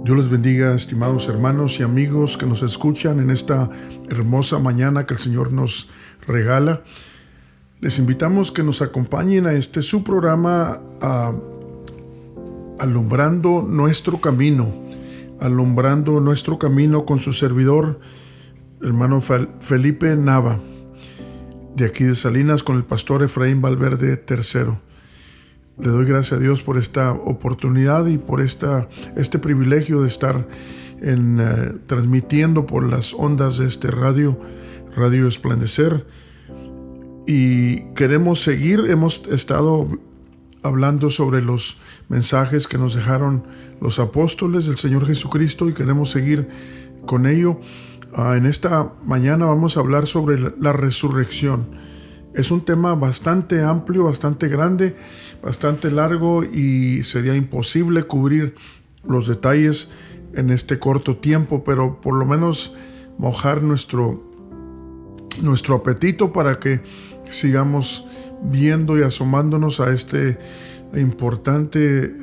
Dios les bendiga, estimados hermanos y amigos que nos escuchan en esta hermosa mañana que el Señor nos regala. Les invitamos que nos acompañen a su programa Alumbrando Nuestro Camino. Alumbrando Nuestro Camino con su servidor, hermano Felipe Nava, de aquí de Salinas, con el pastor Efraín Valverde III. Le doy gracias a Dios por esta oportunidad y por este privilegio de estar transmitiendo por las ondas de Radio Resplandecer. Y queremos seguir, hemos estado hablando sobre los mensajes que nos dejaron los apóstoles del Señor Jesucristo y queremos seguir con ello. En esta mañana vamos a hablar sobre la resurrección. Es un tema bastante amplio, bastante grande, bastante largo y sería imposible cubrir los detalles en este corto tiempo, pero por lo menos mojar nuestro apetito para que sigamos viendo y asomándonos a este importante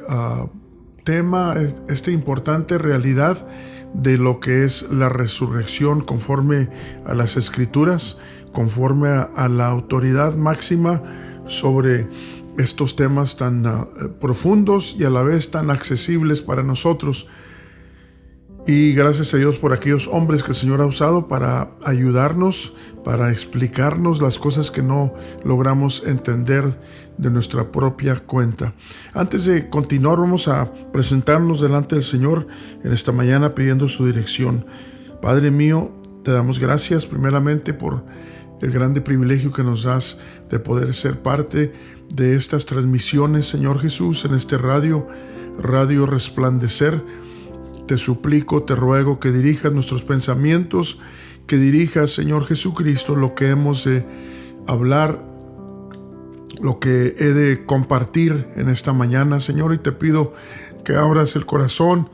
tema, esta importante realidad de lo que es la resurrección conforme a las Escrituras, conforme a la autoridad máxima sobre estos temas tan profundos y a la vez tan accesibles para nosotros. Y gracias a Dios por aquellos hombres que el Señor ha usado para ayudarnos, para explicarnos las cosas que no logramos entender de nuestra propia cuenta. Antes de continuar, vamos a presentarnos delante del Señor en esta mañana pidiendo su dirección. Padre mío, te damos gracias primeramente por el grande privilegio que nos das de poder ser parte de estas transmisiones, Señor Jesús, en Radio Resplandecer. Te suplico, te ruego que dirijas nuestros pensamientos, que dirijas, Señor Jesucristo, lo que hemos de hablar, lo que he de compartir en esta mañana, Señor, y te pido que abras el corazón,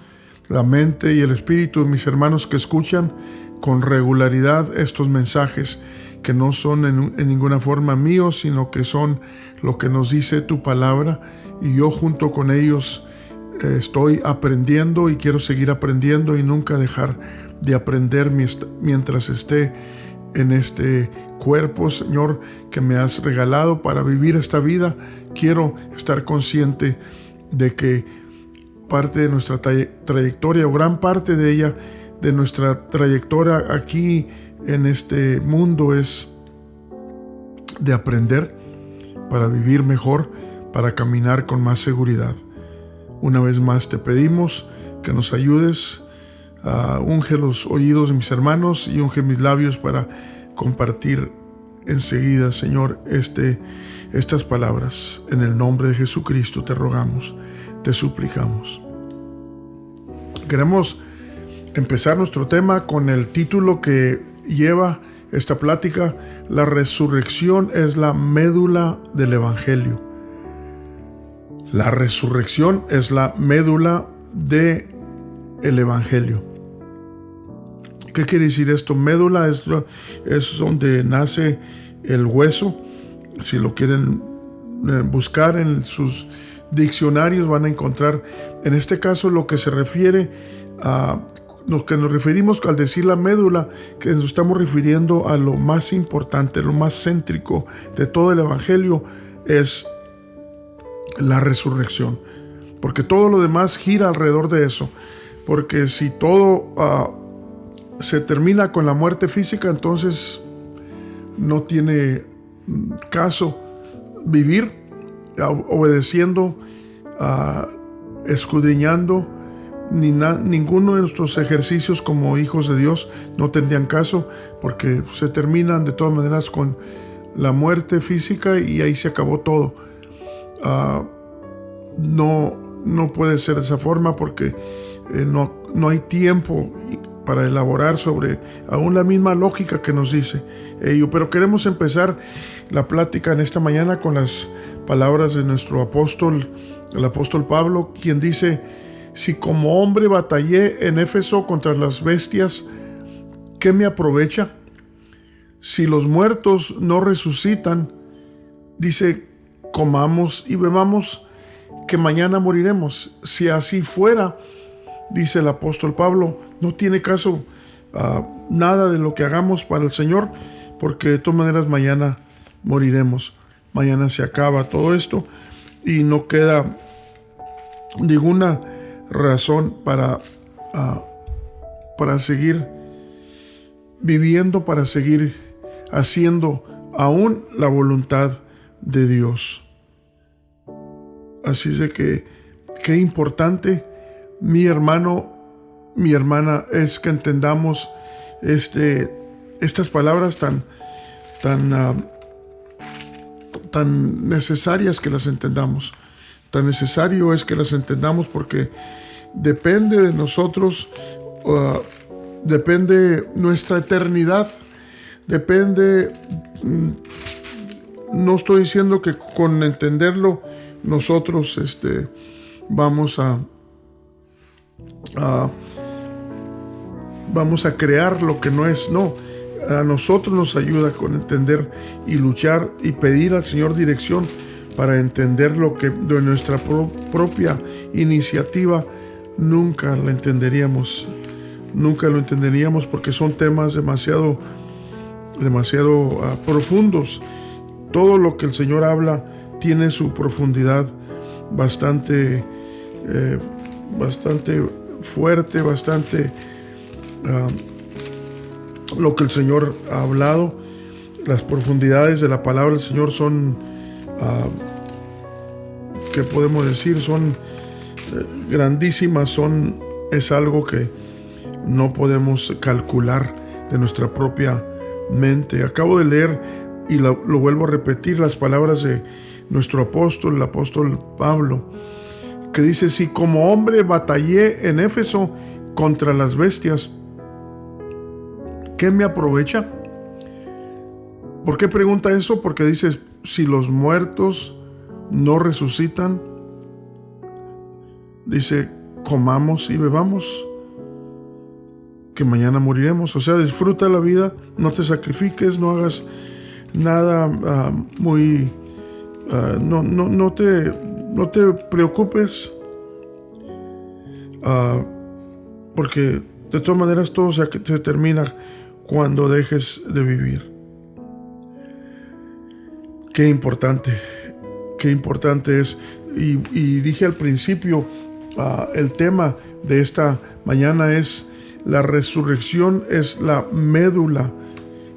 la mente y el espíritu de mis hermanos que escuchan con regularidad estos mensajes, que no son en ninguna forma míos, sino que son lo que nos dice tu palabra, y yo junto con ellos estoy aprendiendo y quiero seguir aprendiendo y nunca dejar de aprender mientras esté en este cuerpo, Señor, que me has regalado para vivir esta vida. Quiero estar consciente de que parte de nuestra trayectoria, o gran parte de ella, de nuestra trayectoria aquí en este mundo, es de aprender para vivir mejor, para caminar con más seguridad. Una vez más te pedimos que nos ayudes a unge los oídos de mis hermanos y unge mis labios para compartir enseguida, Señor, estas palabras. En el nombre de Jesucristo te rogamos, te suplicamos. Queremos empezar nuestro tema con el título que lleva esta plática: la resurrección es la médula del Evangelio. La resurrección es la médula del Evangelio. ¿Qué quiere decir esto? Médula es donde nace el hueso. Si lo quieren buscar en sus diccionarios van a encontrar, en este caso, lo que se refiere a lo que nos referimos al decir la médula, que nos estamos refiriendo a lo más importante, lo más céntrico de todo el Evangelio, es la resurrección, porque todo lo demás gira alrededor de eso. Porque si todo se termina con la muerte física, entonces no tiene caso vivir obedeciendo, escudriñando. Ninguno de nuestros ejercicios como hijos de Dios no tendrían caso, porque se terminan de todas maneras con la muerte física y ahí se acabó todo. No puede ser de esa forma, porque no hay tiempo para elaborar sobre aún la misma lógica que nos dice ello. Pero queremos empezar la plática en esta mañana con las palabras de nuestro apóstol, el apóstol Pablo, quien dice: si como hombre batallé en Éfeso contra las bestias, ¿qué me aprovecha? Si los muertos no resucitan, dice, comamos y bebamos, que mañana moriremos. Si así fuera, dice el apóstol Pablo, no tiene caso nada de lo que hagamos para el Señor, porque de todas maneras mañana moriremos. Mañana se acaba todo esto y no queda ninguna razón para seguir viviendo, para seguir haciendo aún la voluntad de Dios. Así es de que qué importante, mi hermano, mi hermana, es que entendamos estas palabras tan necesarias, que las entendamos. Tan necesario es que las entendamos, porque depende de nosotros, depende nuestra eternidad, depende. No estoy diciendo que con entenderlo nosotros vamos a crear lo que no es. No, a nosotros nos ayuda con entender y luchar y pedir al Señor dirección para entender lo que de nuestra propia iniciativa nunca lo entenderíamos, porque son temas demasiado profundos. Todo lo que el Señor habla tiene su profundidad bastante fuerte, lo que el Señor ha hablado. Las profundidades de la palabra del Señor son, ¿qué podemos decir? Son grandísimas, es algo que no podemos calcular de nuestra propia mente. Acabo de leer y lo vuelvo a repetir, las palabras de nuestro apóstol, el apóstol Pablo, que dice: si como hombre batallé en Éfeso contra las bestias, ¿qué me aprovecha? ¿Por qué pregunta eso? Porque dice: si los muertos no resucitan, dice, comamos y bebamos, que mañana moriremos. O sea, disfruta la vida, no te sacrifiques, no hagas nada no te preocupes, porque de todas maneras todo se termina cuando dejes de vivir. Qué importante es. Y dije al principio, el tema de esta mañana es: la resurrección es la médula,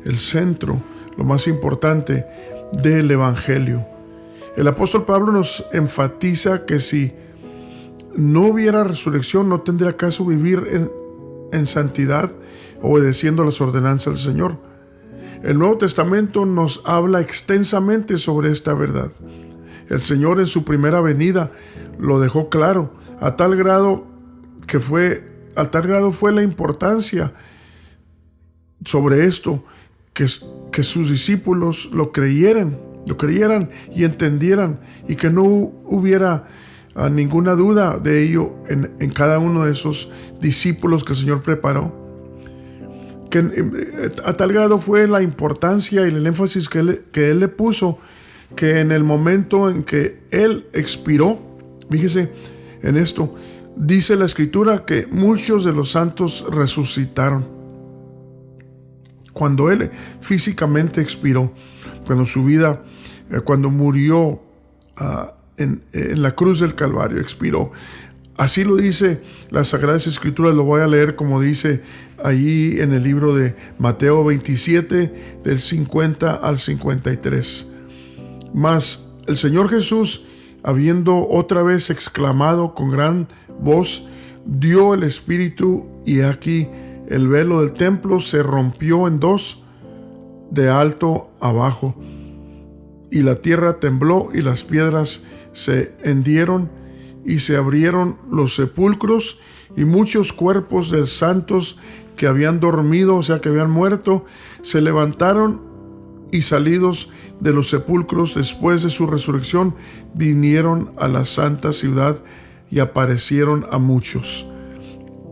el centro, lo más importante del Evangelio. El apóstol Pablo nos enfatiza que si no hubiera resurrección, no tendría caso vivir en santidad, obedeciendo las ordenanzas del Señor. El Nuevo Testamento nos habla extensamente sobre esta verdad. El Señor en su primera venida lo dejó claro, a tal grado fue la importancia sobre esto, que sus discípulos lo creyeran y entendieran, y que no hubiera ninguna duda de ello en cada uno de esos discípulos que el Señor preparó. Que a tal grado fue la importancia y el énfasis que él le puso, que en el momento en que Él expiró, fíjese en esto, dice la Escritura que muchos de los santos resucitaron. Cuando Él físicamente expiró, cuando murió en la cruz del Calvario, expiró. Así lo dice las Sagradas Escrituras. Lo voy a leer como dice allí en el libro de Mateo 27, del 50 al 53. Mas el Señor Jesús, habiendo otra vez exclamado con gran voz, dio el Espíritu, y aquí el velo del templo se rompió en dos, de alto abajo, y la tierra tembló, y las piedras se hendieron, y se abrieron los sepulcros, y muchos cuerpos de santos que habían dormido, o sea, que habían muerto, se levantaron, y salidos de los sepulcros después de su resurrección, vinieron a la santa ciudad y aparecieron a muchos.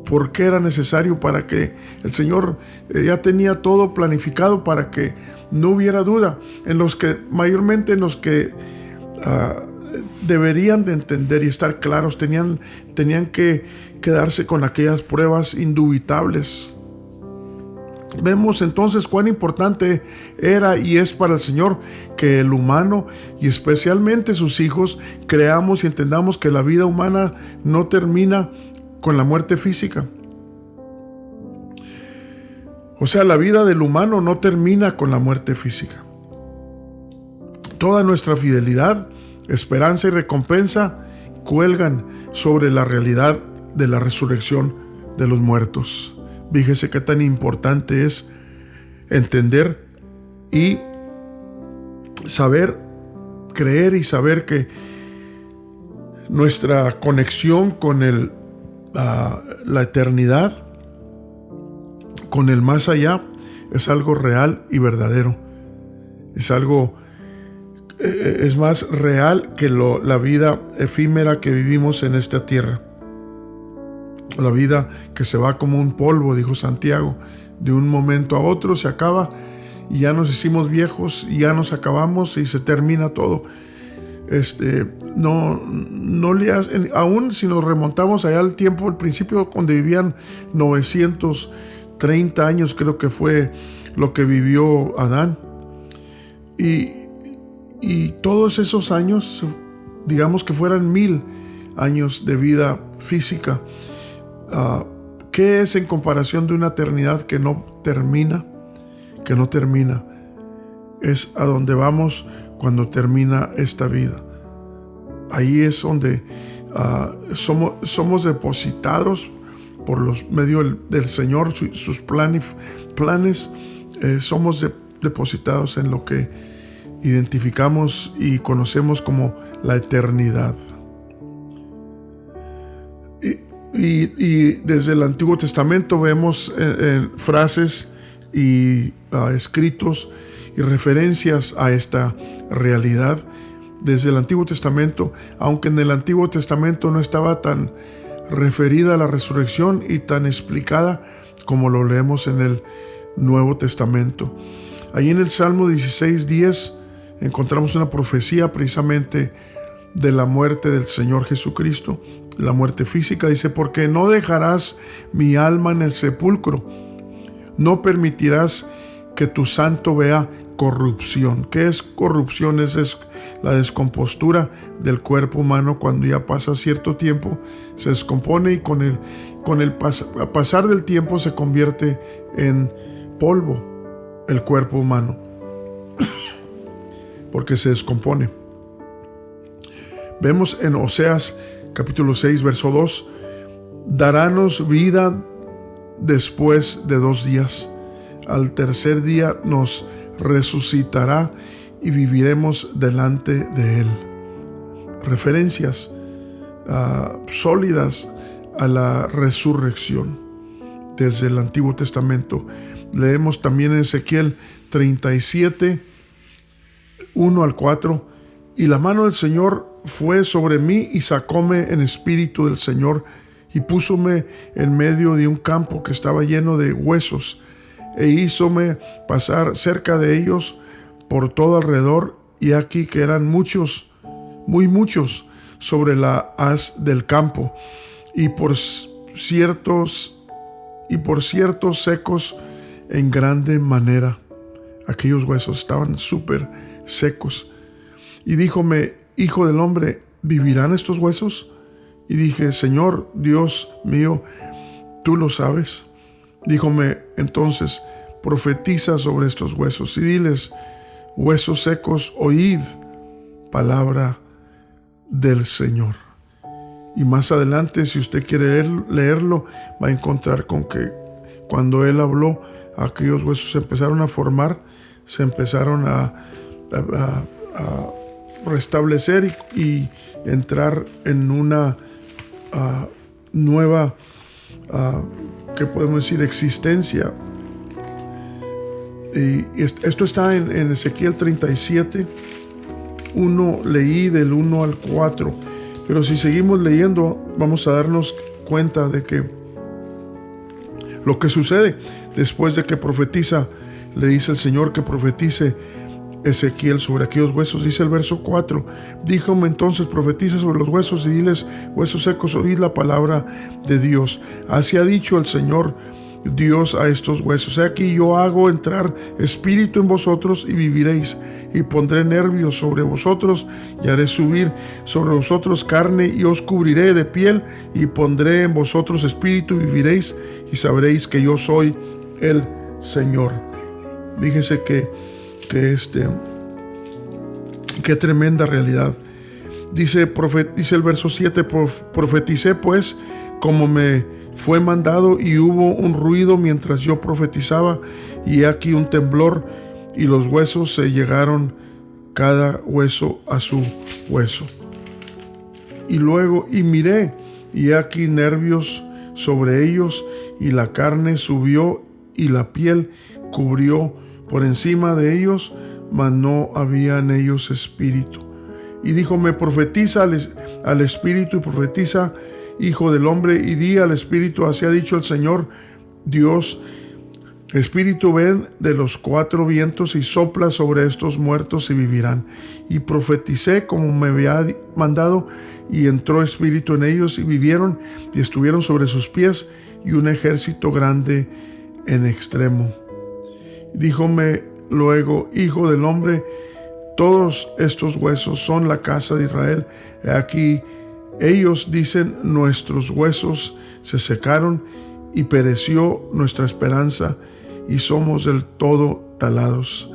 ¿Por qué era necesario? Para que el Señor ya tenía todo planificado, para que no hubiera duda, mayormente en los que deberían de entender y estar claros, tenían que quedarse con aquellas pruebas indubitables. Vemos entonces cuán importante era y es para el Señor que el humano, y especialmente sus hijos, creamos y entendamos que la vida humana no termina con la muerte física. O sea, la vida del humano no termina con la muerte física. Toda nuestra fidelidad, esperanza y recompensa cuelgan sobre la realidad de la resurrección de los muertos. Fíjese qué tan importante es entender y saber, creer y saber que nuestra conexión con la eternidad, con el más allá, es algo real y verdadero. Es más real que la vida efímera que vivimos en esta tierra. La vida que se va como un polvo, dijo Santiago. De un momento a otro se acaba y ya nos hicimos viejos y ya nos acabamos y se termina todo. Aún si nos remontamos allá al tiempo, al principio, donde vivían 930 años, creo que fue lo que vivió Adán. Y todos esos años, digamos que fueran 1000 años de vida física. ¿Qué es en comparación de una eternidad que no termina? Que no termina. Es a donde vamos cuando termina esta vida. Ahí es donde somos depositados por los medios del Señor, sus planes. Somos depositados en lo que identificamos y conocemos como la eternidad. Y desde el Antiguo Testamento vemos frases y escritos y referencias a esta realidad desde el Antiguo Testamento, aunque en el Antiguo Testamento no estaba tan referida a la resurrección y tan explicada como lo leemos en el Nuevo Testamento. Ahí en el Salmo 16:10 encontramos una profecía precisamente de la muerte del Señor Jesucristo, la muerte física. Dice: porque no dejarás mi alma en el sepulcro, no permitirás que tu santo vea corrupción. ¿Qué es corrupción? Es la descompostura del cuerpo humano. Cuando ya pasa cierto tiempo se descompone y con el pasar del tiempo se convierte en polvo el cuerpo humano porque se descompone. Vemos en Oseas capítulo 6 verso 2: darános vida después de 2 días, al tercer día nos resucitará y viviremos delante de él. Referencias sólidas a la resurrección desde el Antiguo Testamento. Leemos también en Ezequiel 37, 1 al 4: y la mano del Señor fue sobre mí y sacóme en espíritu del Señor y púsome en medio de un campo que estaba lleno de huesos, e hízome pasar cerca de ellos por todo alrededor, y aquí que eran muchos, muy muchos, sobre la haz del campo, y por ciertos secos en grande manera. Aquellos huesos estaban súper secos. Y díjome: hijo del hombre, ¿vivirán estos huesos? Y dije: Señor Dios mío, tú lo sabes. Díjome entonces: profetiza sobre estos huesos y diles: huesos secos, oíd palabra del Señor. Y más adelante, si usted quiere leerlo, va a encontrar con que cuando él habló, aquellos huesos se empezaron a formar, se empezaron a restablecer y entrar en una nueva, ¿qué podemos decir?, existencia. Y esto está en Ezequiel 37, 1, leí del 1 al 4. Pero si seguimos leyendo, vamos a darnos cuenta de que lo que sucede después de que profetiza, le dice el Señor que profetice Ezequiel sobre aquellos huesos. Dice el verso 4: díjome entonces, profetiza sobre los huesos y diles, huesos secos, oíd la palabra de Dios. Así ha dicho el Señor Dios a estos huesos: he aquí yo hago entrar espíritu en vosotros y viviréis, y pondré nervios sobre vosotros y haré subir sobre vosotros carne y os cubriré de piel, y pondré en vosotros espíritu y viviréis, y sabréis que yo soy el Señor. Fíjese qué tremenda realidad. Dice el verso 7: profeticé pues como me fue mandado, y hubo un ruido mientras yo profetizaba, y aquí un temblor, y los huesos se llegaron cada hueso a su hueso. Y luego, y miré, y aquí nervios sobre ellos, y la carne subió, y la piel cubrió por encima de ellos, mas no había en ellos espíritu. Y díjome: profetiza al espíritu, y profetiza, hijo del hombre, y di al espíritu: así ha dicho el Señor Dios, espíritu, ven de los 4 vientos y sopla sobre estos muertos y vivirán. Y profeticé como me había mandado, y entró espíritu en ellos, y vivieron, y estuvieron sobre sus pies, y un ejército grande en extremo. Díjome luego: hijo del hombre, todos estos huesos son la casa de Israel. He aquí, ellos dicen: nuestros huesos se secaron, y pereció nuestra esperanza, y somos del todo talados.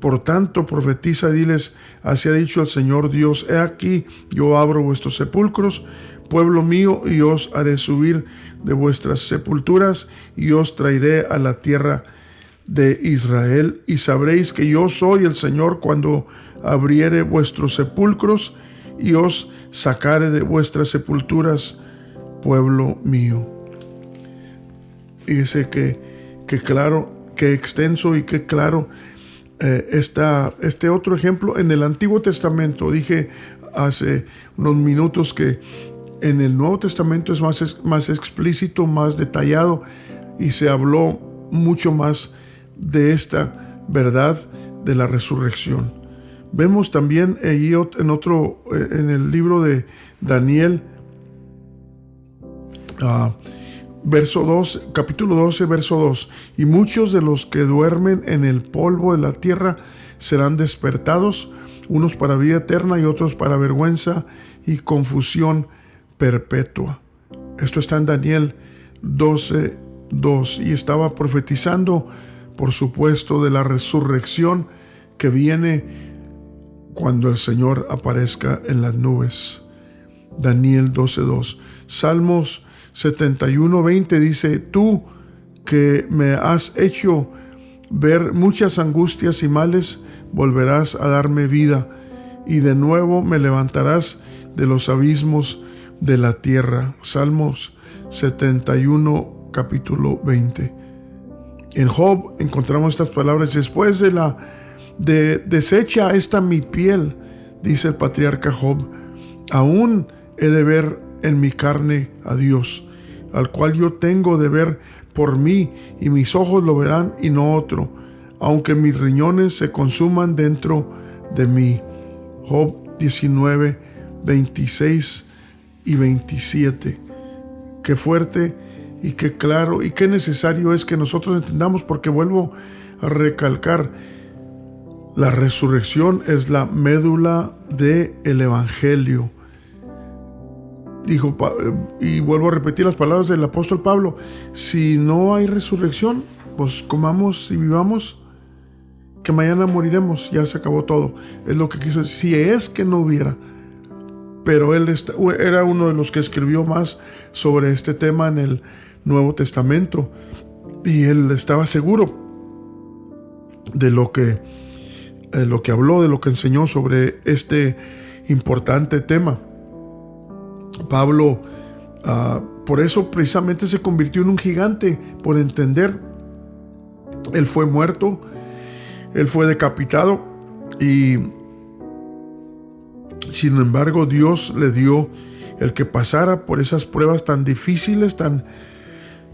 Por tanto, profetiza y diles: así ha dicho el Señor Dios: he aquí, yo abro vuestros sepulcros, pueblo mío, y os haré subir de vuestras sepulturas, y os traeré a la tierra de Israel, y sabréis que yo soy el Señor cuando abriere vuestros sepulcros y os sacare de vuestras sepulturas, pueblo mío. Fíjese que claro, que extenso y que claro este otro ejemplo en el Antiguo Testamento. Dije hace unos minutos que en el Nuevo Testamento es más explícito, más detallado, y se habló mucho más de esta verdad de la resurrección. Vemos también allí en el libro de Daniel, capítulo 12, verso 2: y muchos de los que duermen en el polvo de la tierra serán despertados, unos para vida eterna y otros para vergüenza y confusión perpetua. Esto está en Daniel 12, 2, y estaba profetizando, por supuesto, de la resurrección que viene cuando el Señor aparezca en las nubes. Daniel 12:2. Salmos 71:20 dice: tú que me has hecho ver muchas angustias y males, volverás a darme vida, y de nuevo me levantarás de los abismos de la tierra. Salmos 71, capítulo 20. En Job encontramos estas palabras: después de deshecha esta mi piel, dice el patriarca Job, aún he de ver en mi carne a Dios, al cual yo tengo de ver por mí, y mis ojos lo verán y no otro, aunque mis riñones se consuman dentro de mí. Job 19, 26 y 27. Qué fuerte y qué claro y qué necesario es que nosotros entendamos, porque vuelvo a recalcar, la resurrección es la médula del Evangelio. Dijo, y vuelvo a repetir las palabras del apóstol Pablo: si no hay resurrección, pues comamos y vivamos, que mañana moriremos, ya se acabó todo. Es lo que quiso decir, si es que no hubiera. Pero él era uno de los que escribió más sobre este tema en el Nuevo Testamento, y él estaba seguro de lo que habló, de lo que enseñó sobre este importante tema. Pablo, por eso precisamente se convirtió en un gigante, por entender. Él fue muerto, él fue decapitado, y sin embargo Dios le dio el que pasara por esas pruebas tan difíciles,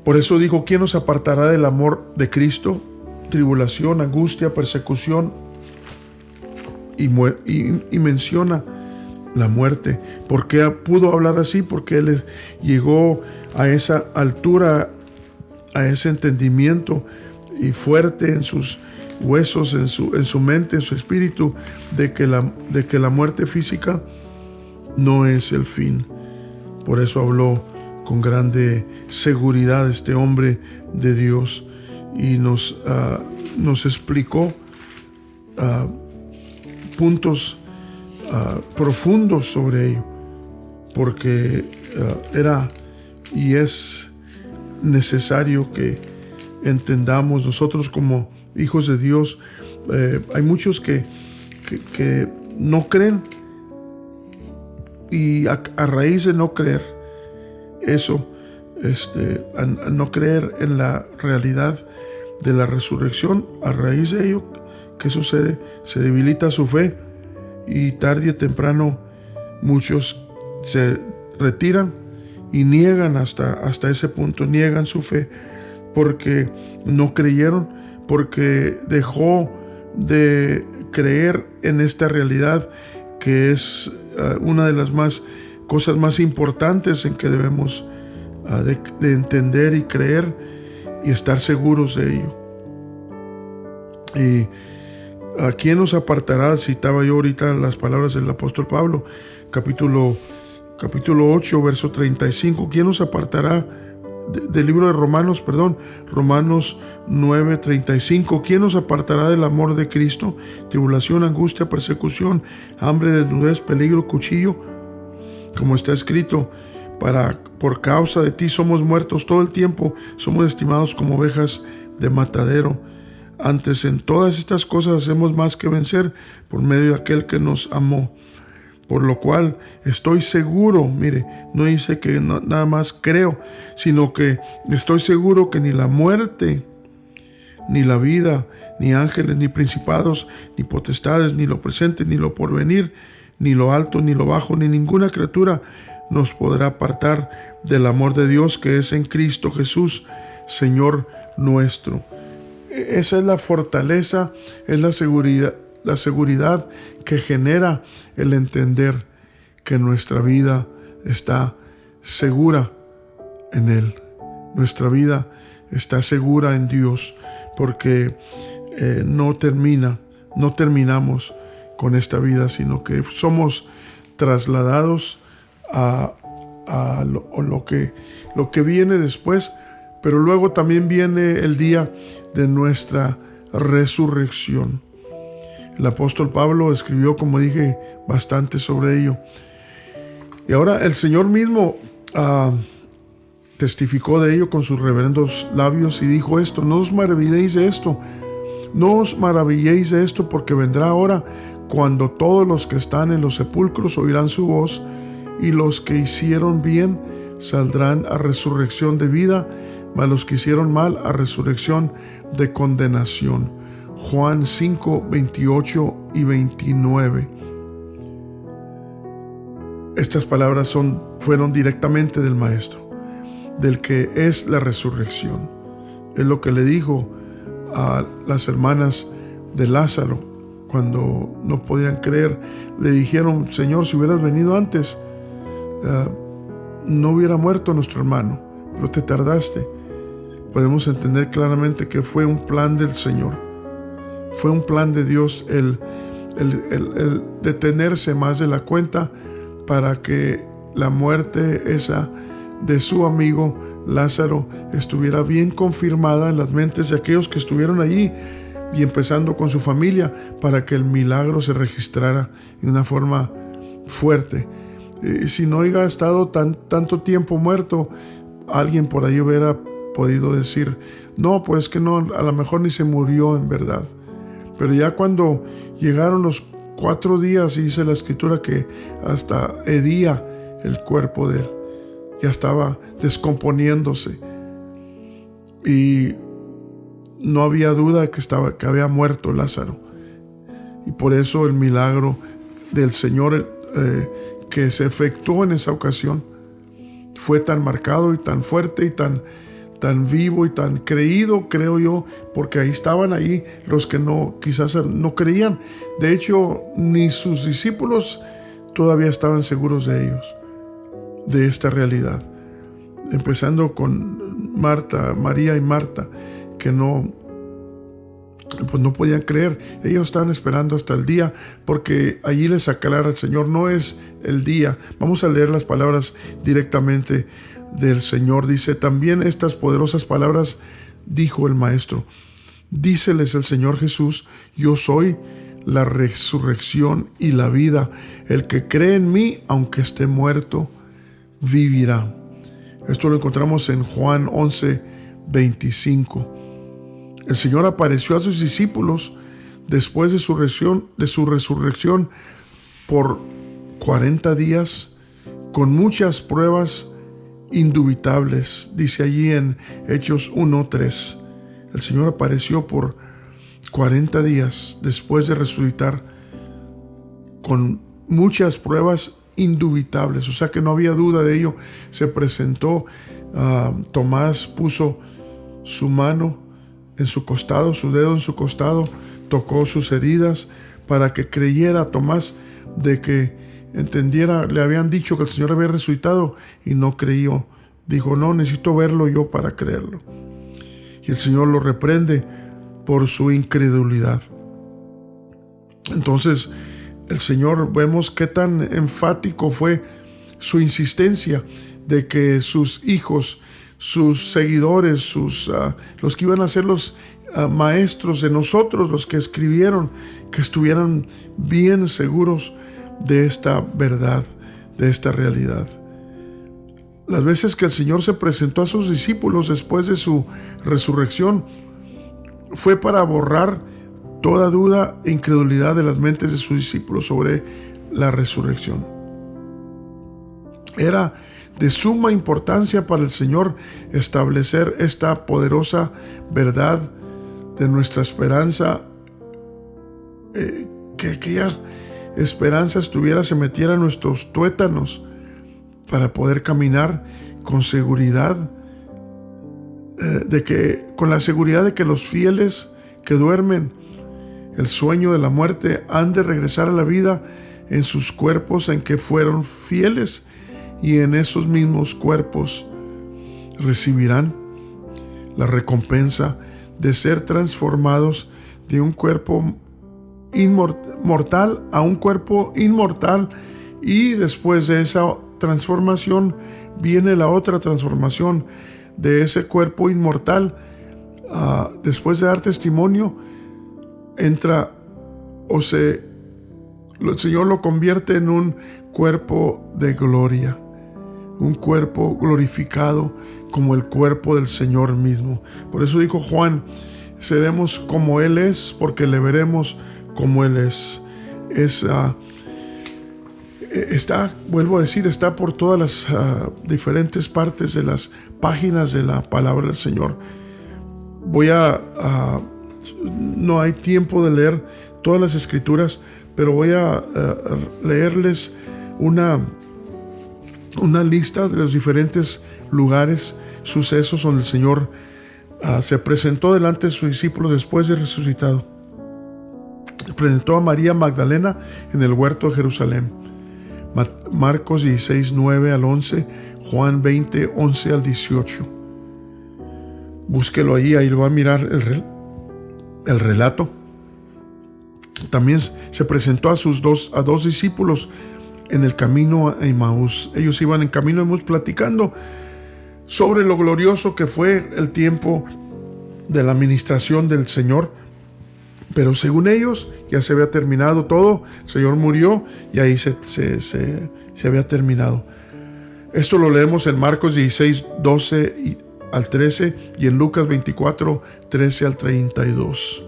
por eso dijo: ¿quién nos apartará del amor de Cristo? Tribulación, angustia, persecución, y menciona la muerte. ¿Por qué pudo hablar así? Porque él llegó a esa altura, a ese entendimiento y fuerte en sus huesos, en su mente, en su espíritu, de que la muerte física no es el fin. Por eso habló con grande seguridad este hombre de Dios y nos explicó puntos profundos sobre ello, porque era y es necesario que entendamos nosotros como hijos de Dios. Hay muchos que no creen, y a raíz de no creer eso, a no creer en la realidad de la resurrección, a raíz de ello, ¿qué sucede? Se debilita su fe y tarde o temprano muchos se retiran y niegan hasta ese punto, niegan su fe porque no creyeron, porque dejó de creer en esta realidad que es una de las cosas más importantes en que debemos de entender y creer y estar seguros de ello. Y ¿a quién nos apartará? Citaba yo ahorita las palabras del apóstol Pablo, capítulo 8, verso 35. ¿Quién nos apartará del libro de Romanos 9, 35? ¿Quién nos apartará del amor de Cristo? Tribulación, angustia, persecución, hambre, desnudez, peligro, cuchillo. Como está escrito, por causa de ti somos muertos todo el tiempo, somos estimados como ovejas de matadero. Antes en todas estas cosas hacemos más que vencer por medio de aquel que nos amó. Por lo cual estoy seguro, mire, no dice que nada más creo, sino que estoy seguro que ni la muerte, ni la vida, ni ángeles, ni principados, ni potestades, ni lo presente, ni lo porvenir, ni lo alto, ni lo bajo, ni ninguna criatura nos podrá apartar del amor de Dios que es en Cristo Jesús, Señor nuestro. Esa es la fortaleza, es la seguridad que genera el entender que nuestra vida está segura en Él. Nuestra vida está segura en Dios, porque no terminamos con esta vida, sino que somos trasladados a lo que viene después. Pero luego también viene el día de nuestra resurrección. El apóstol Pablo escribió, como dije, bastante sobre ello. Y ahora el Señor mismo testificó de ello con sus reverendos labios y dijo esto: no os maravilléis de esto, porque vendrá hora cuando todos los que están en los sepulcros oirán su voz, y los que hicieron bien saldrán a resurrección de vida, mas los que hicieron mal a resurrección de condenación. Juan 5, 28 y 29. Estas palabras fueron directamente del Maestro, del que es la resurrección. Es lo que le dijo a las hermanas de Lázaro cuando no podían creer. Le dijeron: Señor, si hubieras venido antes, no hubiera muerto nuestro hermano, pero te tardaste. Podemos entender claramente que fue un plan del Señor, fue un plan de Dios el detenerse más de la cuenta para que la muerte esa de su amigo Lázaro estuviera bien confirmada en las mentes de aquellos que estuvieron allí, y empezando con su familia, para que el milagro se registrara de una forma fuerte. Si no hubiera estado tanto tiempo muerto, alguien por ahí hubiera podido decir: no, pues que no, a lo mejor ni se murió en verdad. Pero ya cuando llegaron los 4 días, dice la escritura que hasta hedía el cuerpo de él, ya estaba descomponiéndose, y no había duda de que había muerto Lázaro. Y por eso el milagro del Señor que se efectuó en esa ocasión fue tan marcado y tan fuerte y tan tan vivo y tan creído, creo yo, porque ahí estaban los que quizás no creían. De hecho, ni sus discípulos todavía estaban seguros de ellos, de esta realidad. Empezando con María y Marta, que no podían creer. Ellos estaban esperando hasta el día, porque allí les aclara el Señor, no es el día. Vamos a leer las palabras directamente del Señor. Dice: también estas poderosas palabras dijo el Maestro. Díceles el Señor Jesús: yo soy la resurrección y la vida. El que cree en mí, aunque esté muerto, vivirá. Esto lo encontramos en Juan 11:25. El Señor apareció a sus discípulos después de su resurrección por 40 días con muchas pruebas indubitables. Dice allí en Hechos 1:3. El Señor apareció por 40 días después de resucitar con muchas pruebas indubitables, o sea que no había duda de ello. Se presentó, Tomás puso su mano en su costado, su dedo en su costado, tocó sus heridas para que creyera Tomás, de que entendiera. Le habían dicho que el Señor había resucitado y no creyó. Dijo: no, necesito verlo yo para creerlo. Y el Señor lo reprende por su incredulidad. Entonces el Señor, vemos qué tan enfático fue su insistencia de que sus hijos, sus seguidores, los que iban a ser los maestros de nosotros, los que escribieron, que estuvieran bien seguros de esta verdad, de esta realidad. Las veces que el Señor se presentó a sus discípulos después de su resurrección fue para borrar toda duda e incredulidad de las mentes de sus discípulos sobre la resurrección. Era de suma importancia para el Señor establecer esta poderosa verdad de nuestra esperanza, que aquella esperanza se metiera en nuestros tuétanos para poder caminar con seguridad, con la seguridad de que los fieles que duermen el sueño de la muerte han de regresar a la vida en sus cuerpos en que fueron fieles, y en esos mismos cuerpos recibirán la recompensa de ser transformados de un cuerpo mortal a un cuerpo inmortal. Y después de esa transformación viene la otra transformación de ese cuerpo inmortal. Después de dar testimonio, entra el Señor lo convierte en un cuerpo de gloria, un cuerpo glorificado como el cuerpo del Señor mismo. Por eso dijo Juan: seremos como Él es, porque le veremos como Él es. Vuelvo a decir, está por todas las diferentes partes de las páginas de la palabra del Señor. No hay tiempo de leer todas las escrituras, pero voy a leerles una lista de los diferentes lugares, sucesos donde el Señor se presentó delante de sus discípulos después de resucitado. Se presentó a María Magdalena en el huerto de Jerusalén. Marcos 16, 9 al 11, Juan 20, 11 al 18. Búsquelo ahí lo va a mirar el relato. También se presentó a dos discípulos en el camino a Emaús. Ellos iban en camino a Emaús platicando sobre lo glorioso que fue el tiempo de la administración del Señor. Pero según ellos ya se había terminado todo. El Señor murió y ahí se había terminado. Esto lo leemos en Marcos 16, 12 al 13 y en Lucas 24, 13 al 32.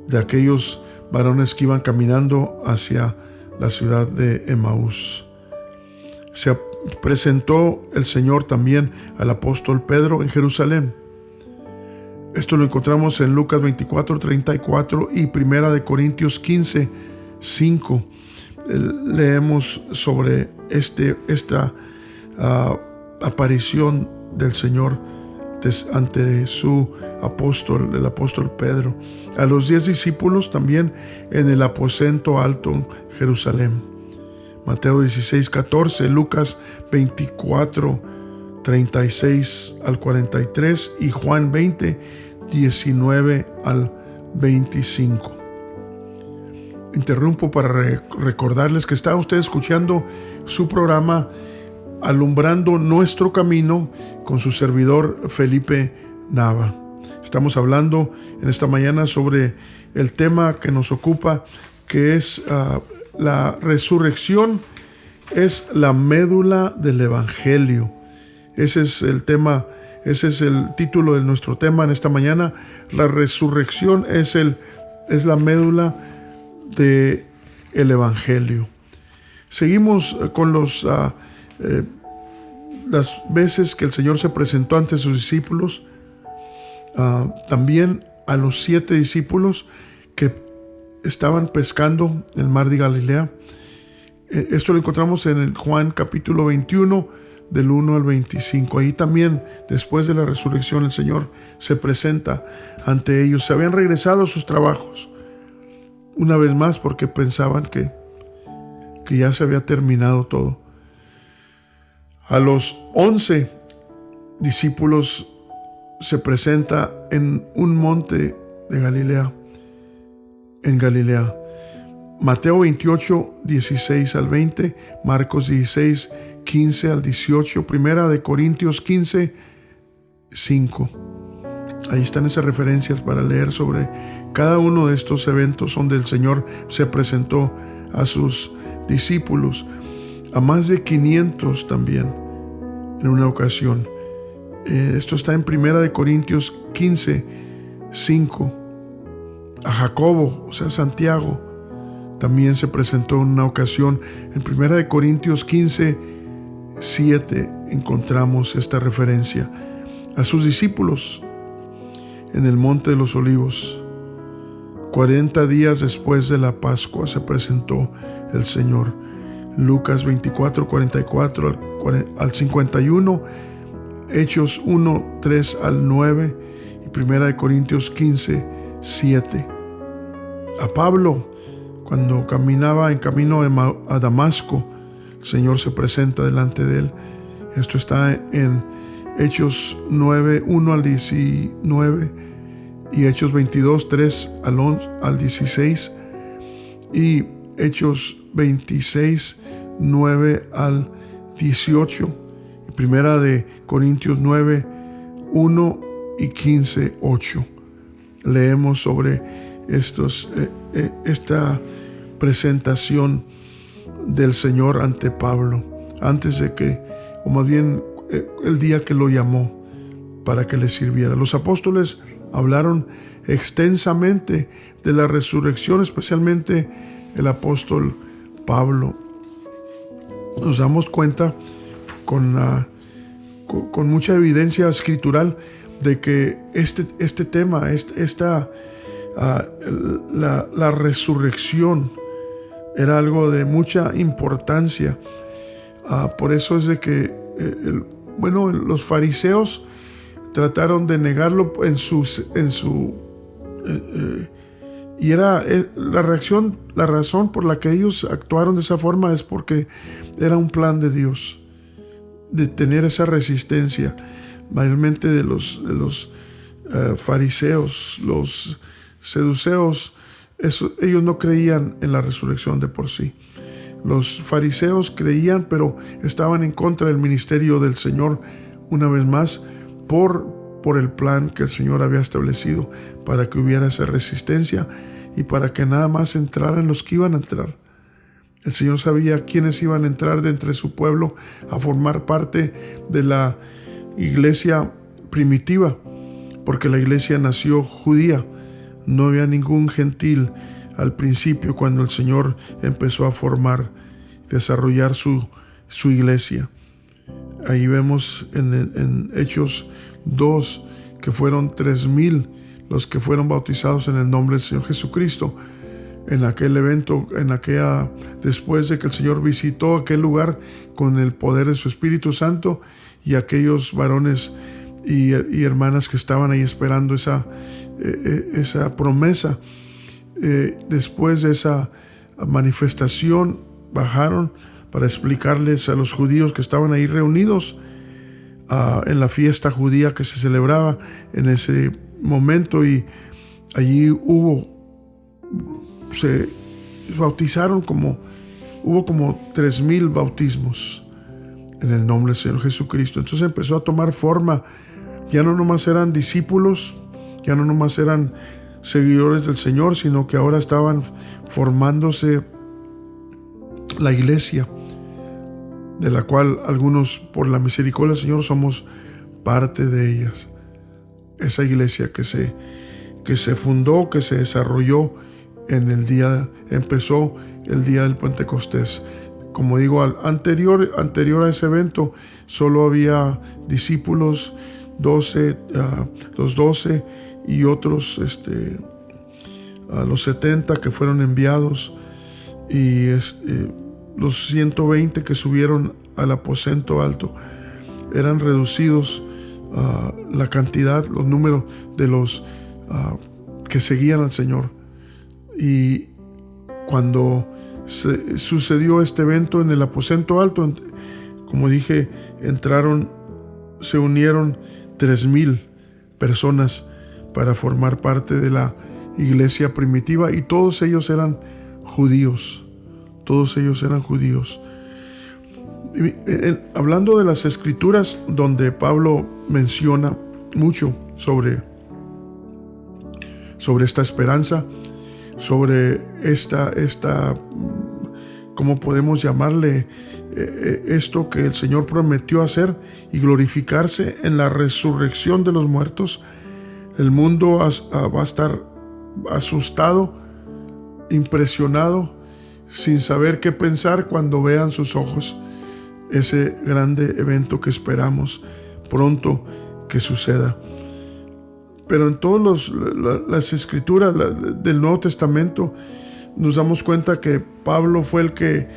De aquellos varones que iban caminando hacia la ciudad de Emaús. Se presentó el Señor también al apóstol Pedro en Jerusalén. Esto lo encontramos en Lucas 24, 34 y Primera de Corintios 15, 5. Leemos sobre esta aparición del Señor ante su apóstol, el apóstol Pedro. A los 10 discípulos también en el aposento alto en Jerusalén. Mateo 16:14, Lucas 24:36 al 43 y Juan 20:19 al 25. Interrumpo para recordarles que está usted escuchando su programa Alumbrando Nuestro Camino con su servidor Felipe Nava. Estamos hablando en esta mañana sobre el tema que nos ocupa, que es la resurrección, es la médula del Evangelio. Ese es el tema, ese es el título de nuestro tema en esta mañana. La resurrección es la médula del Evangelio. Seguimos con las veces que el Señor se presentó ante sus discípulos, también a los 7 discípulos que estaban pescando en el mar de Galilea. Esto lo encontramos en el Juan capítulo 21 del 1 al 25. Ahí también, después de la resurrección, el Señor se presenta ante ellos. Se habían regresado a sus trabajos una vez más porque pensaban que ya se había terminado todo. A los 11 discípulos se presenta en un monte de Galilea, en Galilea. Mateo 28, 16 al 20, Marcos 16, 15 al 18, Primera de Corintios 15, 5. Ahí están esas referencias para leer sobre cada uno de estos eventos donde el Señor se presentó a sus discípulos, a más de 500 también en una ocasión. Esto está en Primera de Corintios 15, 5. A Jacobo, o sea, Santiago, también se presentó en una ocasión. En Primera de Corintios 15, 7 encontramos esta referencia. A sus discípulos en el Monte de los Olivos, 40 días después de la Pascua, se presentó el Señor. Lucas 24, 44 al 51, Hechos 1, 3 al 9 y Primera de Corintios 15, 7. A Pablo, cuando caminaba en camino a Damasco, el Señor se presenta delante de él. Esto está en Hechos 9, 1 al 19 y Hechos 22, 3 al 16 y Hechos 26, 9 al 18 y Primera de Corintios 9, 1 y 15, 8. Leemos sobre esta presentación del Señor ante Pablo, antes de que, o más bien el día que lo llamó para que le sirviera. Los apóstoles hablaron extensamente de la resurrección, especialmente el apóstol Pablo. Nos damos cuenta con mucha evidencia escritural de que este tema, la resurrección era algo de mucha importancia. Por eso es de que los fariseos trataron de negarlo y era la razón por la que ellos actuaron de esa forma es porque era un plan de Dios de tener esa resistencia, mayormente de los fariseos, los seduceos. Ellos no creían en la resurrección de por sí. Los fariseos creían, pero estaban en contra del ministerio del Señor una vez más por el plan que el Señor había establecido para que hubiera esa resistencia y para que nada más entraran los que iban a entrar. El Señor sabía quiénes iban a entrar de entre su pueblo a formar parte de la iglesia primitiva, porque la iglesia nació judía. No había ningún gentil al principio cuando el Señor empezó a desarrollar su iglesia. Ahí vemos en Hechos 2 que fueron 3,000 los que fueron bautizados en el nombre del Señor Jesucristo. En aquel evento, después de que el Señor visitó aquel lugar con el poder de su Espíritu Santo, y aquellos varones y hermanas que estaban ahí esperando esa promesa. Después de esa manifestación bajaron para explicarles a los judíos que estaban ahí reunidos en la fiesta judía que se celebraba en ese momento, y allí se bautizaron hubo como 3,000 bautismos en el nombre del Señor Jesucristo. Entonces empezó a tomar forma. Ya no nomás eran discípulos, ya no nomás eran seguidores del Señor, sino que ahora estaban formándose la iglesia, de la cual algunos, por la misericordia del Señor, somos parte de ellas. Esa iglesia que se fundó, que se desarrolló empezó el día del Pentecostés. Como digo, anterior a ese evento, solo había discípulos, los 12 y otros, los 70 que fueron enviados, y los 120 que subieron al aposento alto. Eran reducidos la cantidad, los números de los que seguían al Señor. Y cuando sucedió este evento en el aposento alto, como dije, se unieron 3,000 personas para formar parte de la iglesia primitiva, y todos ellos eran judíos. Hablando de las escrituras, donde Pablo menciona mucho sobre esta esperanza, sobre esta ¿cómo podemos llamarle? Esto que el Señor prometió hacer y glorificarse en la resurrección de los muertos. El mundo va a estar asustado, impresionado, sin saber qué pensar cuando vean sus ojos ese grande evento que esperamos pronto que suceda. Pero en todas las escrituras del Nuevo Testamento nos damos cuenta que Pablo fue el que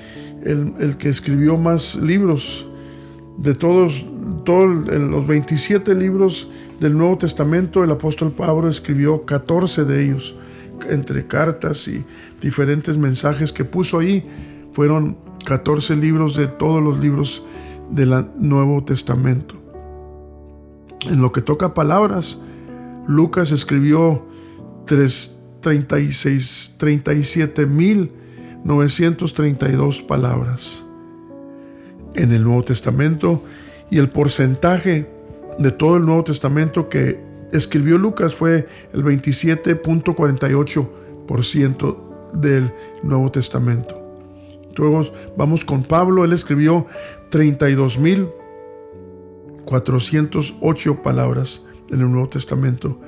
escribió más libros. De todos los 27 libros del Nuevo Testamento, el apóstol Pablo escribió 14 de ellos, entre cartas y diferentes mensajes que puso ahí. Fueron 14 libros de todos los libros del Nuevo Testamento. En lo que toca a palabras, Lucas escribió 37,932 palabras en el Nuevo Testamento, y el porcentaje de todo el Nuevo Testamento que escribió Lucas fue el 27.48% del Nuevo Testamento. Luego vamos con Pablo. Él escribió 32,408 palabras en el Nuevo Testamento,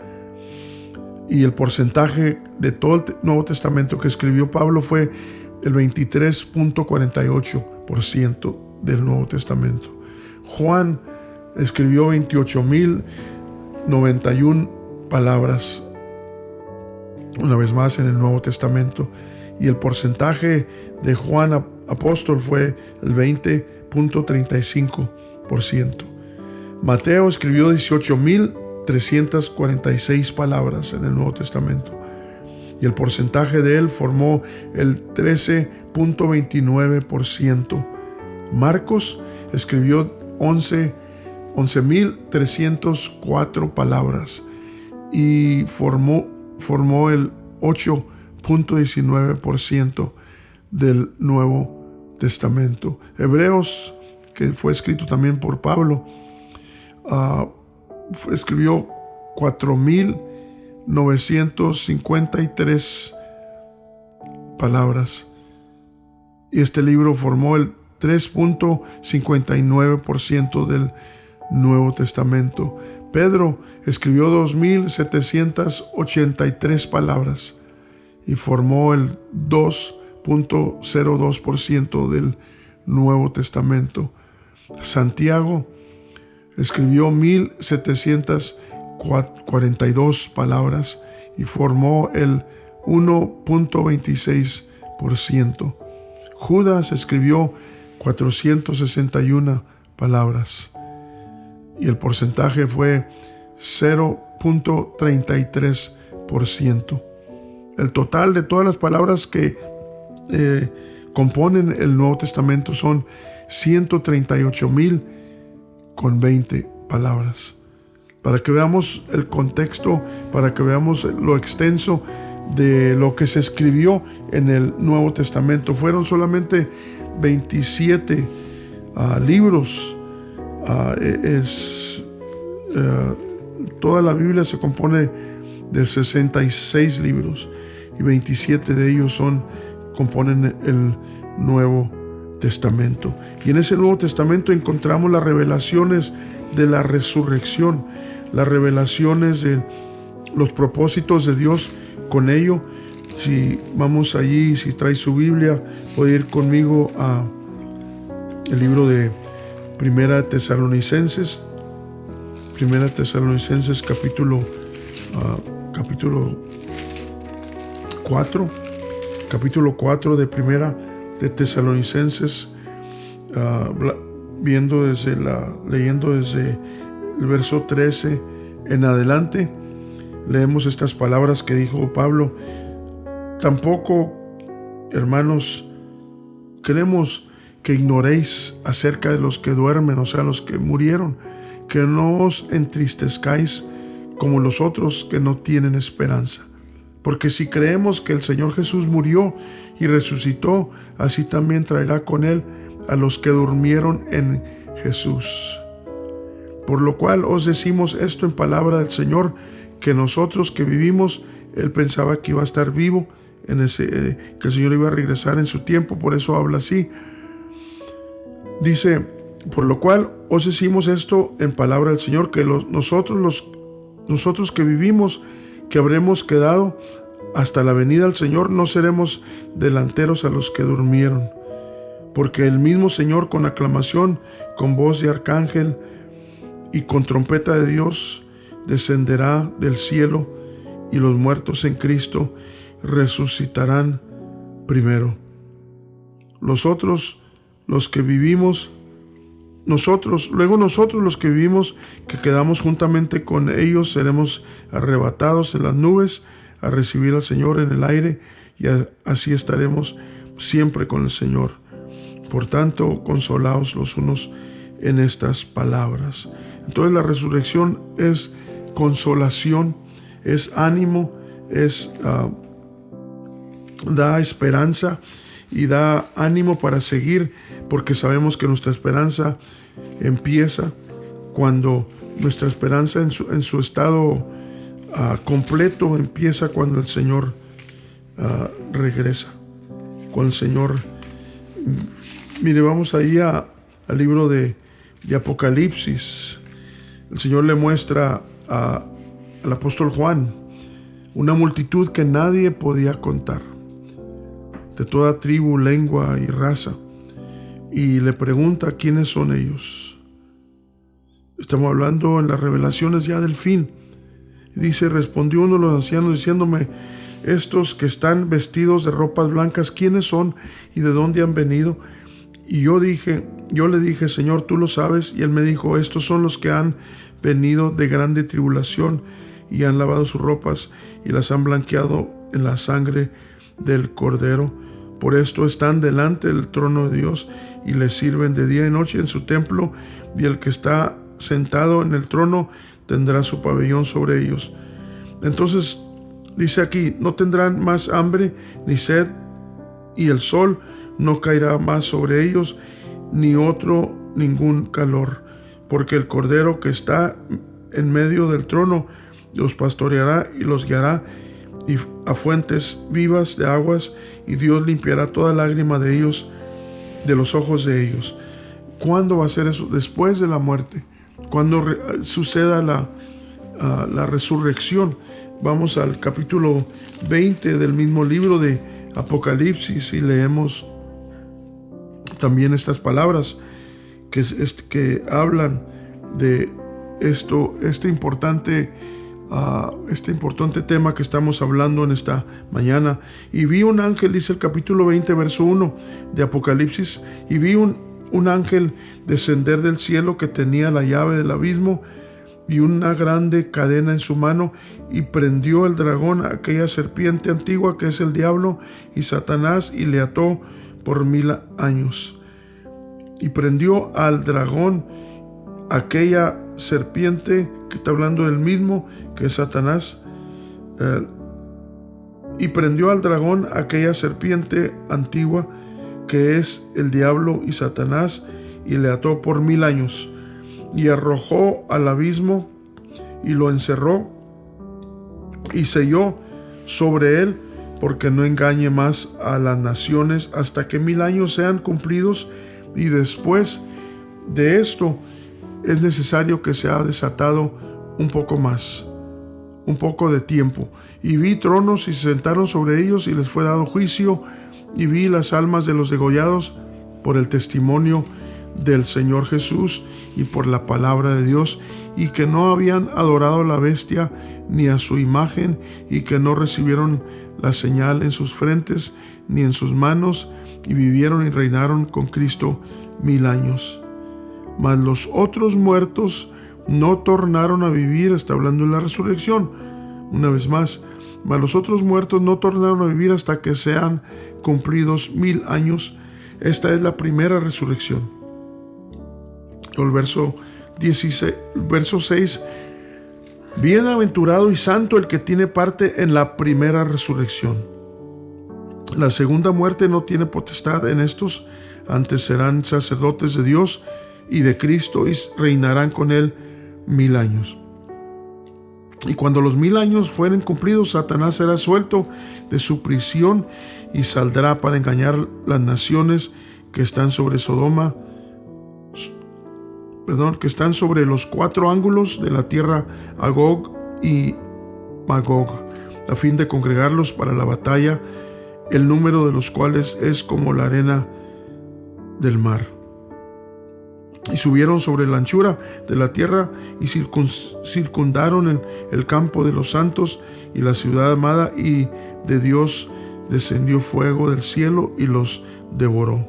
y el porcentaje de todo el Nuevo Testamento que escribió Pablo fue el 23.48% del Nuevo Testamento. Juan escribió 28,091 palabras, una vez más, en el Nuevo Testamento, y el porcentaje de Juan apóstol fue el 20.35%. Mateo escribió 18,346 palabras en el Nuevo Testamento, y el porcentaje de él formó el 13.29%. Marcos escribió 11,304 palabras y formó el 8.19% del Nuevo Testamento. Hebreos, que fue escrito también por Pablo, escribió 4,953 palabras, y este libro formó el 3.59% del Nuevo Testamento. Pedro escribió 2,783 palabras y formó el 2.02% del Nuevo Testamento. Santiago escribió 1,742 palabras y formó el 1.26%. Judas escribió 461 palabras y el porcentaje fue 0.33%. El total de todas las palabras que componen el Nuevo Testamento son 138,000 palabras. Para que veamos el contexto, para que veamos lo extenso de lo que se escribió en el Nuevo Testamento. Fueron solamente 27 libros. Toda la Biblia se compone de 66 libros y 27 de ellos componen el Nuevo Testamento. Y en ese Nuevo Testamento encontramos las revelaciones de la resurrección, las revelaciones de los propósitos de Dios con ello. Si vamos allí, si trae su Biblia, puede ir conmigo a el libro de Primera Tesalonicenses capítulo 4 de Primera de Tesalonicenses, leyendo desde el verso 13 en adelante. Leemos estas palabras que dijo Pablo: tampoco, hermanos, queremos que ignoréis acerca de los que duermen, o sea, los que murieron, que no os entristezcáis como los otros que no tienen esperanza. Porque si creemos que el Señor Jesús murió y resucitó, así también traerá con él a los que durmieron en Jesús. Por lo cual os decimos esto en palabra del Señor, que nosotros que vivimos, él pensaba que iba a estar vivo, que el Señor iba a regresar en su tiempo, por eso habla así. Dice: por lo cual os decimos esto en palabra del Señor, que nosotros que vivimos, que habremos quedado hasta la venida del Señor, no seremos delanteros a los que durmieron. Porque el mismo Señor, con aclamación, con voz de arcángel y con trompeta de Dios, descenderá del cielo, y los muertos en Cristo resucitarán primero. Luego nosotros los que vivimos, que quedamos juntamente con ellos, seremos arrebatados en las nubes a recibir al Señor en el aire, y así estaremos siempre con el Señor. Por tanto, consolaos los unos en estas palabras. Entonces la resurrección es consolación, es ánimo, da esperanza y da ánimo para seguir, porque sabemos que nuestra esperanza empieza cuando nuestra esperanza en su estado completo empieza cuando el Señor regresa, cuando el Señor... Mire, vamos ahí al libro de Apocalipsis. El Señor le muestra al apóstol Juan una multitud que nadie podía contar, de toda tribu, lengua y raza, y le pregunta quiénes son ellos. Estamos hablando en las revelaciones ya del fin. Dice: respondió uno de los ancianos diciéndome: estos que están vestidos de ropas blancas, ¿quiénes son y de dónde han venido? Y yo le dije: Señor, tú lo sabes. Y él me dijo: estos son los que han venido de grande tribulación y han lavado sus ropas y las han blanqueado en la sangre del Cordero. Por esto están delante del trono de Dios y le sirven de día y noche en su templo, y el que está sentado en el trono tendrá su pabellón sobre ellos. Entonces dice aquí: no tendrán más hambre ni sed, y el sol no caerá más sobre ellos, ni ningún calor, porque el Cordero que está en medio del trono los pastoreará y los guiará a fuentes vivas de aguas, y Dios limpiará toda lágrima de ellos, de los ojos de ellos. ¿Cuándo va a ser eso? Después de la muerte, cuando suceda la resurrección. Vamos al capítulo 20 del mismo libro de Apocalipsis y leemos también estas palabras que hablan de este importante tema que estamos hablando en esta mañana. Y vi un ángel, dice el capítulo 20, verso 1 de Apocalipsis, y vi un ángel descender del cielo que tenía la llave del abismo y una grande cadena en su mano, y prendió el dragón, aquella serpiente antigua que es el diablo y Satanás, y le ató por 1000 años. Y prendió al dragón, aquella serpiente que está hablando del mismo que es Satanás, y prendió al dragón, aquella serpiente antigua que es el diablo y Satanás, y le ató por 1000 años, y arrojó al abismo y lo encerró y selló sobre él, porque no engañe más a las naciones hasta que 1000 años sean cumplidos, y después de esto es necesario que sea desatado un poco más, un poco de tiempo. Y vi tronos y se sentaron sobre ellos, y les fue dado juicio, y vi las almas de los degollados por el testimonio del Señor Jesús y por la palabra de Dios, y que no habían adorado a la bestia ni a su imagen, y que no recibieron la señal en sus frentes ni en sus manos, y vivieron y reinaron con Cristo 1000 años. Mas los otros muertos no tornaron a vivir, está hablando de la resurrección, una vez más, mas los otros muertos no tornaron a vivir hasta que sean cumplidos 1000 años. Esta es la primera resurrección. El verso 6, bienaventurado y santo el que tiene parte en la primera resurrección. La segunda muerte no tiene potestad en estos, antes serán sacerdotes de Dios y de Cristo, y reinarán con él 1000 años. Y cuando los 1000 años fueren cumplidos, Satanás será suelto de su prisión y saldrá para engañar las naciones que están sobre que están sobre los 4 ángulos de la tierra, a Gog y Magog, a fin de congregarlos para la batalla, el número de los cuales es como la arena del mar. Y subieron sobre la anchura de la tierra y circundaron el campo de los santos y la ciudad amada, y de Dios descendió fuego del cielo y los devoró.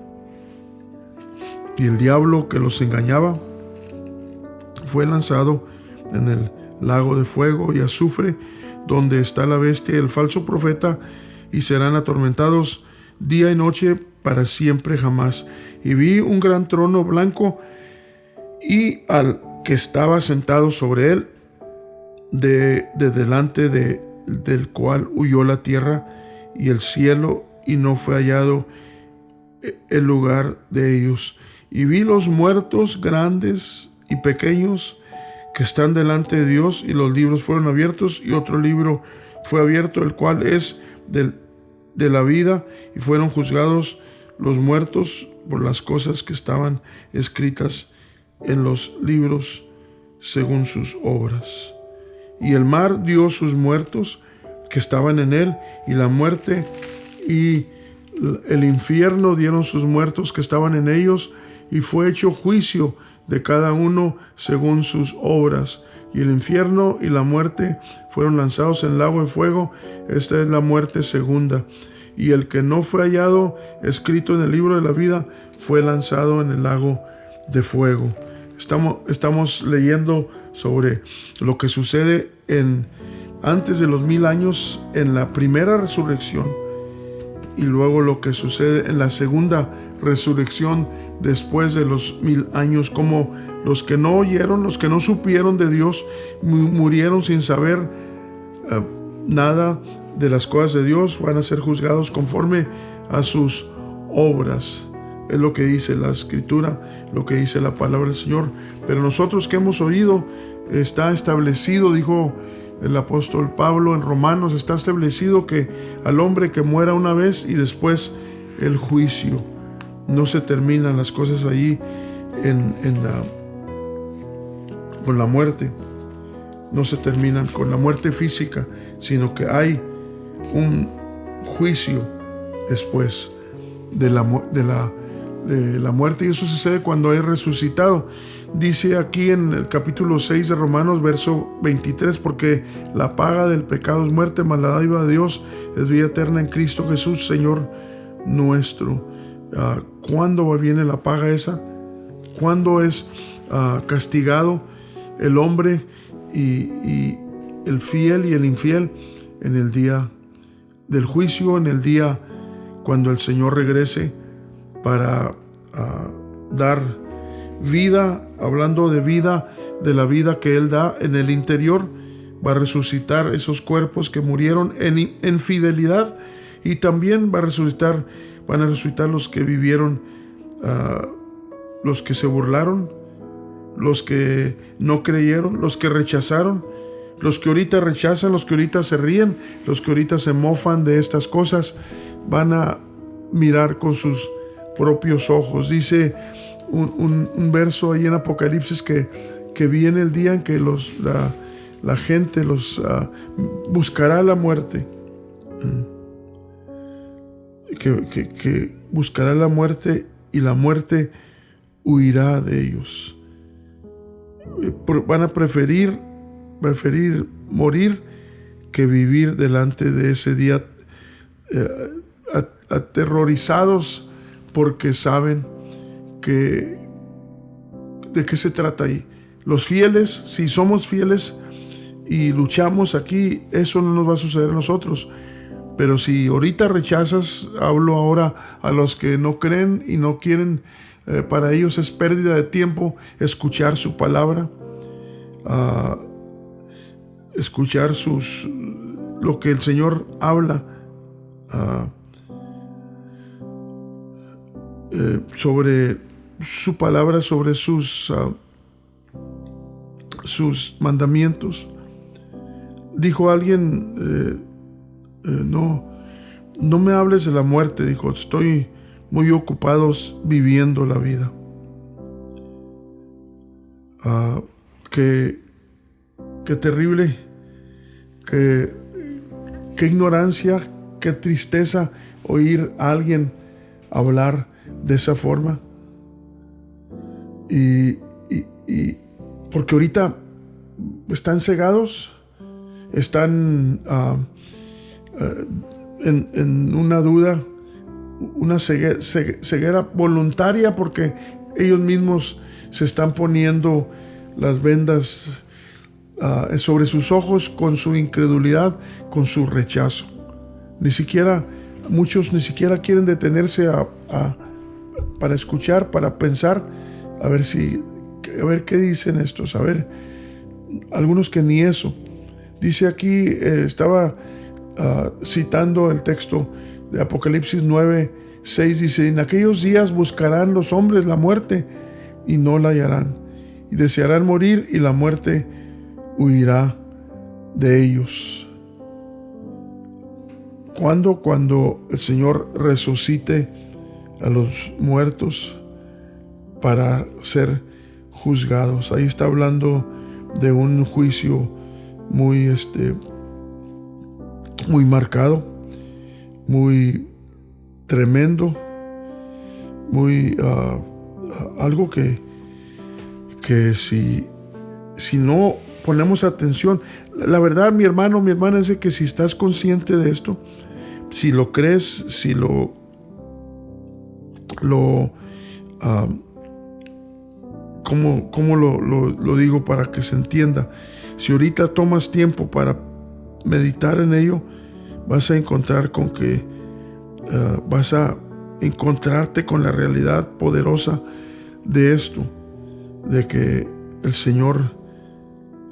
Y el diablo que los engañaba fue lanzado en el lago de fuego y azufre, donde está la bestia y el falso profeta, y serán atormentados día y noche para siempre jamás. Y vi un gran trono blanco, y al que estaba sentado sobre él, de delante del cual huyó la tierra y el cielo, y no fue hallado el lugar de ellos. Y vi los muertos grandes y pequeños que están delante de Dios, y los libros fueron abiertos, y otro libro fue abierto, el cual es de la vida, y fueron juzgados los muertos por las cosas que estaban escritas en los libros según sus obras. Y el mar dio sus muertos que estaban en él, y la muerte y el infierno dieron sus muertos que estaban en ellos, y fue hecho juicio de cada uno según sus obras. Y el infierno y la muerte fueron lanzados en el lago de fuego. Esta es la muerte segunda. Y el que no fue hallado escrito en el libro de la vida fue lanzado en el lago de fuego. Estamos leyendo sobre lo que sucede antes de los 1000 años en la primera resurrección, y luego lo que sucede en la segunda resurrección después de los 1000 años, como los que no oyeron, los que no supieron de Dios, murieron sin saber nada de las cosas de Dios, van a ser juzgados conforme a sus obras. Es lo que dice la Escritura, lo que dice la palabra del Señor. Pero nosotros que hemos oído, está establecido, dijo el apóstol Pablo en Romanos, está establecido que al hombre que muera una vez y después el juicio. No se terminan las cosas allí con la muerte. No se terminan con la muerte física, sino que hay un juicio después de la muerte, y eso sucede cuando es resucitado. Dice aquí en el capítulo 6 de Romanos, verso 23, porque la paga del pecado es muerte, mas la dádiva de Dios es vida eterna en Cristo Jesús, Señor nuestro. ¿Cuándo viene la paga esa? cuándo es castigado el hombre y el fiel y el infiel? En el día del juicio, en el día cuando el Señor regrese para dar vida, hablando de vida, de la vida que Él da en el interior. Va a resucitar esos cuerpos que murieron en fidelidad, y también van a resucitar los que vivieron, los que se burlaron, los que no creyeron, los que rechazaron, los que ahorita rechazan, los que ahorita se ríen, los que ahorita se mofan de estas cosas. Van a mirar con sus propios ojos. Dice un verso ahí en Apocalipsis que viene el día en que la gente buscará la muerte, que buscará la muerte, y la muerte huirá de ellos. Van a preferir morir que vivir delante de ese día, aterrorizados, porque saben de qué se trata ahí. Los fieles, si somos fieles y luchamos aquí, eso no nos va a suceder a nosotros. Pero si ahorita rechazas, hablo ahora a los que no creen y no quieren, para ellos es pérdida de tiempo escuchar su palabra, escuchar lo que el Señor habla sobre su palabra, sobre sus mandamientos. Dijo alguien, no me hables de la muerte, dijo, estoy muy ocupado viviendo la vida. Qué terrible, qué ignorancia, qué tristeza oír a alguien hablar de esa forma. Y porque ahorita están cegados, están en una duda, una ceguera voluntaria, porque ellos mismos se están poniendo las vendas sobre sus ojos con su incredulidad, con su rechazo. Muchos ni siquiera quieren detenerse para escuchar, para pensar, a ver qué dicen estos, a ver, algunos que ni eso. Dice aquí, estaba citando el texto de Apocalipsis 9:6, dice: en aquellos días buscarán los hombres la muerte y no la hallarán, y desearán morir y la muerte huirá de ellos. Cuando el Señor resucite a los muertos para ser juzgados. Ahí está hablando de un juicio muy marcado, muy tremendo, muy algo que si no ponemos atención, la verdad, mi hermano, mi hermana, es de que si estás consciente de esto, si lo crees, si ¿cómo lo digo para que se entienda? Si ahorita tomas tiempo para meditar en ello, vas a encontrar con que vas a encontrarte con la realidad poderosa de esto, de que el Señor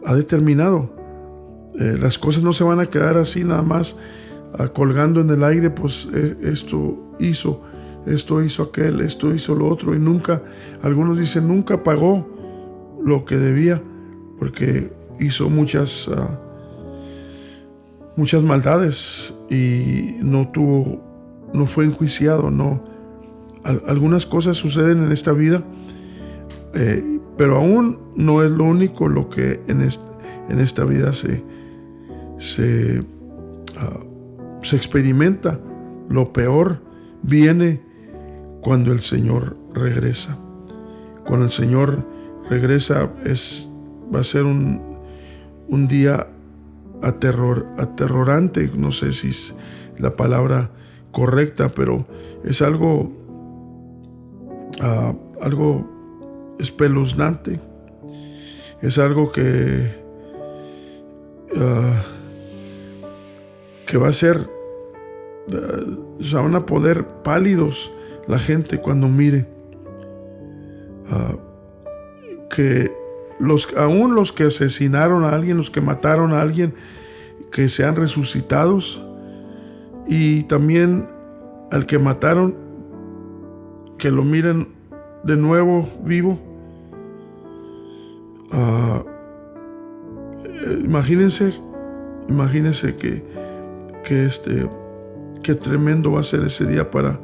ha determinado. Las cosas no se van a quedar así nada más colgando en el aire, pues esto hizo aquel, esto hizo lo otro, y nunca, algunos dicen, nunca pagó lo que debía porque hizo muchas maldades y no fue enjuiciado. Algunas cosas suceden en esta vida, pero aún no es lo único lo que en esta vida se experimenta. Lo peor viene cuando el Señor regresa. Cuando el Señor regresa va a ser un día aterrorante. No sé si es la palabra correcta, pero es algo espeluznante. Es algo que va a ser, van a poder pálidos la gente cuando mire que aún los que asesinaron a alguien, los que mataron a alguien, que sean resucitados, y también al que mataron, que lo miren de nuevo vivo. Imagínense qué tremendo va a ser ese día para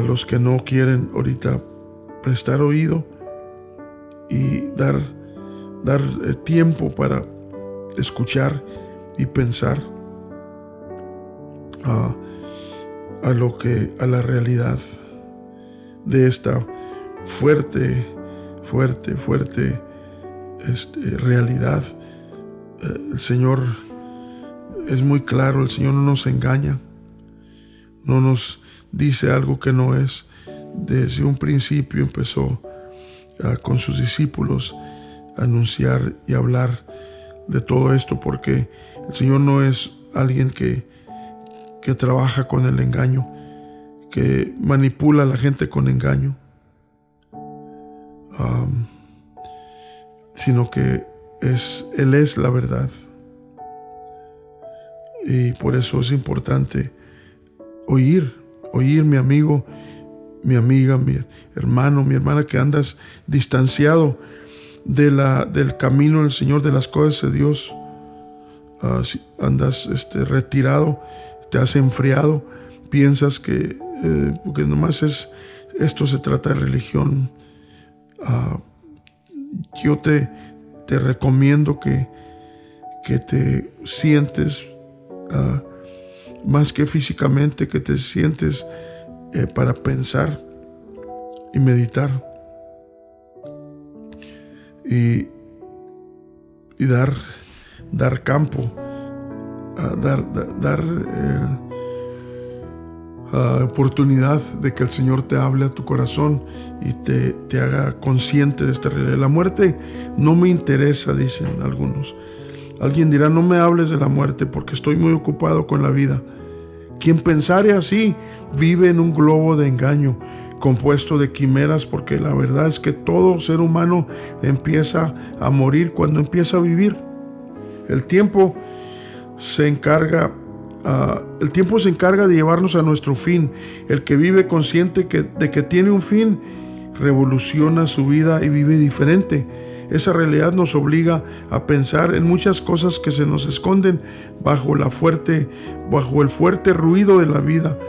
los que no quieren ahorita prestar oído y dar tiempo para escuchar y pensar a la realidad de esta fuerte realidad. El Señor es muy claro, el Señor no nos engaña, no nos dice algo que no es. Desde un principio empezó con sus discípulos a anunciar y hablar de todo esto, porque el Señor no es alguien que trabaja con el engaño, que manipula a la gente con engaño, sino que Él es la verdad. Y por eso es importante oír, mi amigo, mi amiga, mi hermano, mi hermana, que andas distanciado del camino del Señor, de las cosas de Dios. Si andas retirado, te has enfriado, piensas que porque nomás esto se trata de religión. Yo te recomiendo que te sientes más que físicamente, que te sientes para pensar y meditar y dar campo, dar oportunidad de que el Señor te hable a tu corazón y te haga consciente de esta realidad. La muerte no me interesa, dicen algunos. Alguien dirá: no me hables de la muerte porque estoy muy ocupado con la vida. Quien pensare así vive en un globo de engaño compuesto de quimeras, porque la verdad es que todo ser humano empieza a morir cuando empieza a vivir. El tiempo se encarga de llevarnos a nuestro fin. El que vive consciente de que tiene un fin, revoluciona su vida y vive diferente. Esa realidad nos obliga a pensar en muchas cosas que se nos esconden bajo el fuerte ruido de la vida.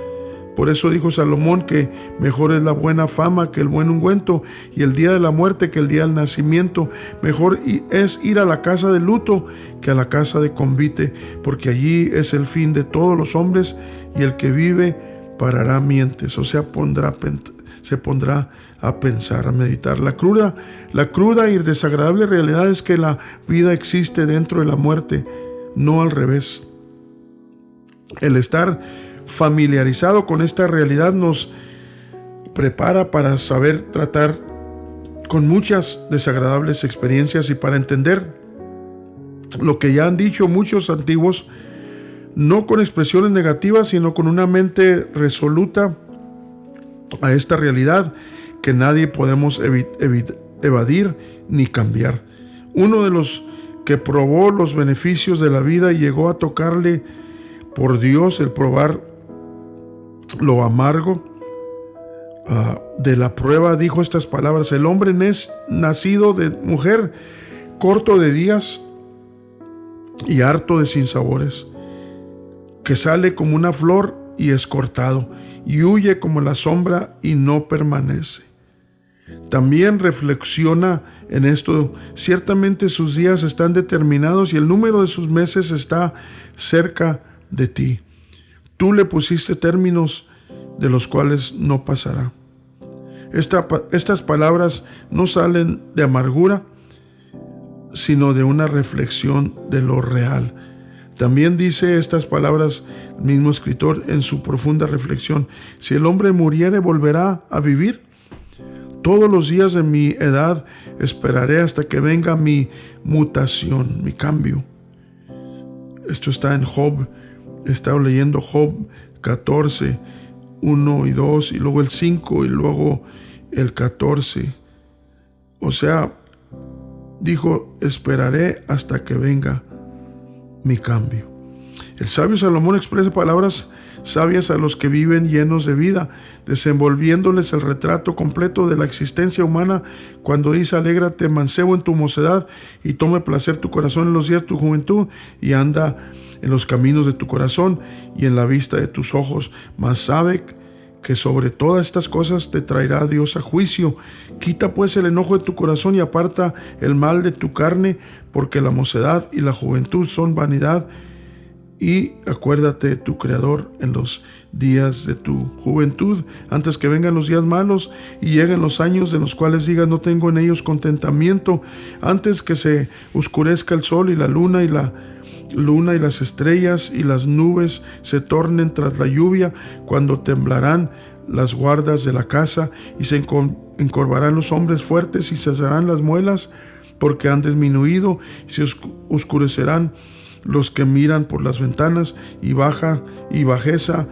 Por eso dijo Salomón que mejor es la buena fama que el buen ungüento, y el día de la muerte que el día del nacimiento. Mejor es ir a la casa de luto que a la casa de convite, porque allí es el fin de todos los hombres, y el que vive parará mientes, o sea, se pondrá a pensar, a meditar. La cruda y desagradable realidad es que la vida existe dentro de la muerte, no al revés. El estar familiarizado con esta realidad nos prepara para saber tratar con muchas desagradables experiencias y para entender lo que ya han dicho muchos antiguos, no con expresiones negativas, sino con una mente resoluta a esta realidad que nadie podemos evadir ni cambiar. Uno de los que probó los beneficios de la vida y llegó a tocarle por Dios el probar lo amargo de la prueba, dijo estas palabras: el hombre es nacido de mujer, corto de días y harto de sinsabores, que sale como una flor y es cortado, y huye como la sombra y no permanece. También reflexiona en esto: ciertamente sus días están determinados y el número de sus meses está cerca de ti. Tú le pusiste términos de los cuales no pasará. Estas palabras no salen de amargura, sino de una reflexión de lo real. También dice estas palabras el mismo escritor en su profunda reflexión: si el hombre muriere, volverá a vivir. Todos los días de mi edad esperaré hasta que venga mi mutación, mi cambio. Esto está en Job. He estado leyendo Job 14, 1 y 2, y luego el 5 y luego el 14. O sea, dijo, esperaré hasta que venga mi cambio. El sabio Salomón expresa palabras sabias a los que viven llenos de vida, desenvolviéndoles el retrato completo de la existencia humana cuando dice: alégrate, mancebo, en tu mocedad, y tome placer tu corazón en los días de tu juventud, y anda en los caminos de tu corazón y en la vista de tus ojos. Mas sabe que sobre todas estas cosas te traerá Dios a juicio. Quita pues el enojo de tu corazón y aparta el mal de tu carne, porque la mocedad y la juventud son vanidad. Y acuérdate de tu Creador en los días de tu juventud, antes que vengan los días malos y lleguen los años de los cuales digas: no tengo en ellos contentamiento. Antes que se oscurezca el sol y la luna y las estrellas y las nubes se tornen tras la lluvia, cuando temblarán las guardas de la casa y se encorvarán los hombres fuertes y cesarán las muelas, porque han disminuido, y se oscurecerán los que miran por las ventanas, y bajeza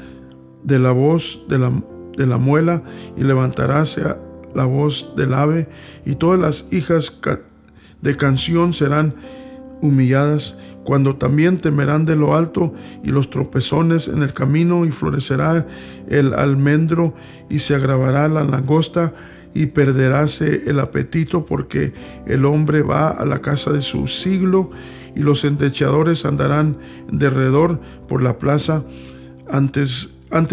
de la voz de la muela, y levantaráse la voz del ave, y todas las hijas de canción serán humilladas, cuando también temerán de lo alto y los tropezones en el camino, y florecerá el almendro y se agravará la langosta, y perderáse el apetito, porque el hombre va a la casa de su siglo, y los endechadores andarán derredor por la plaza, antes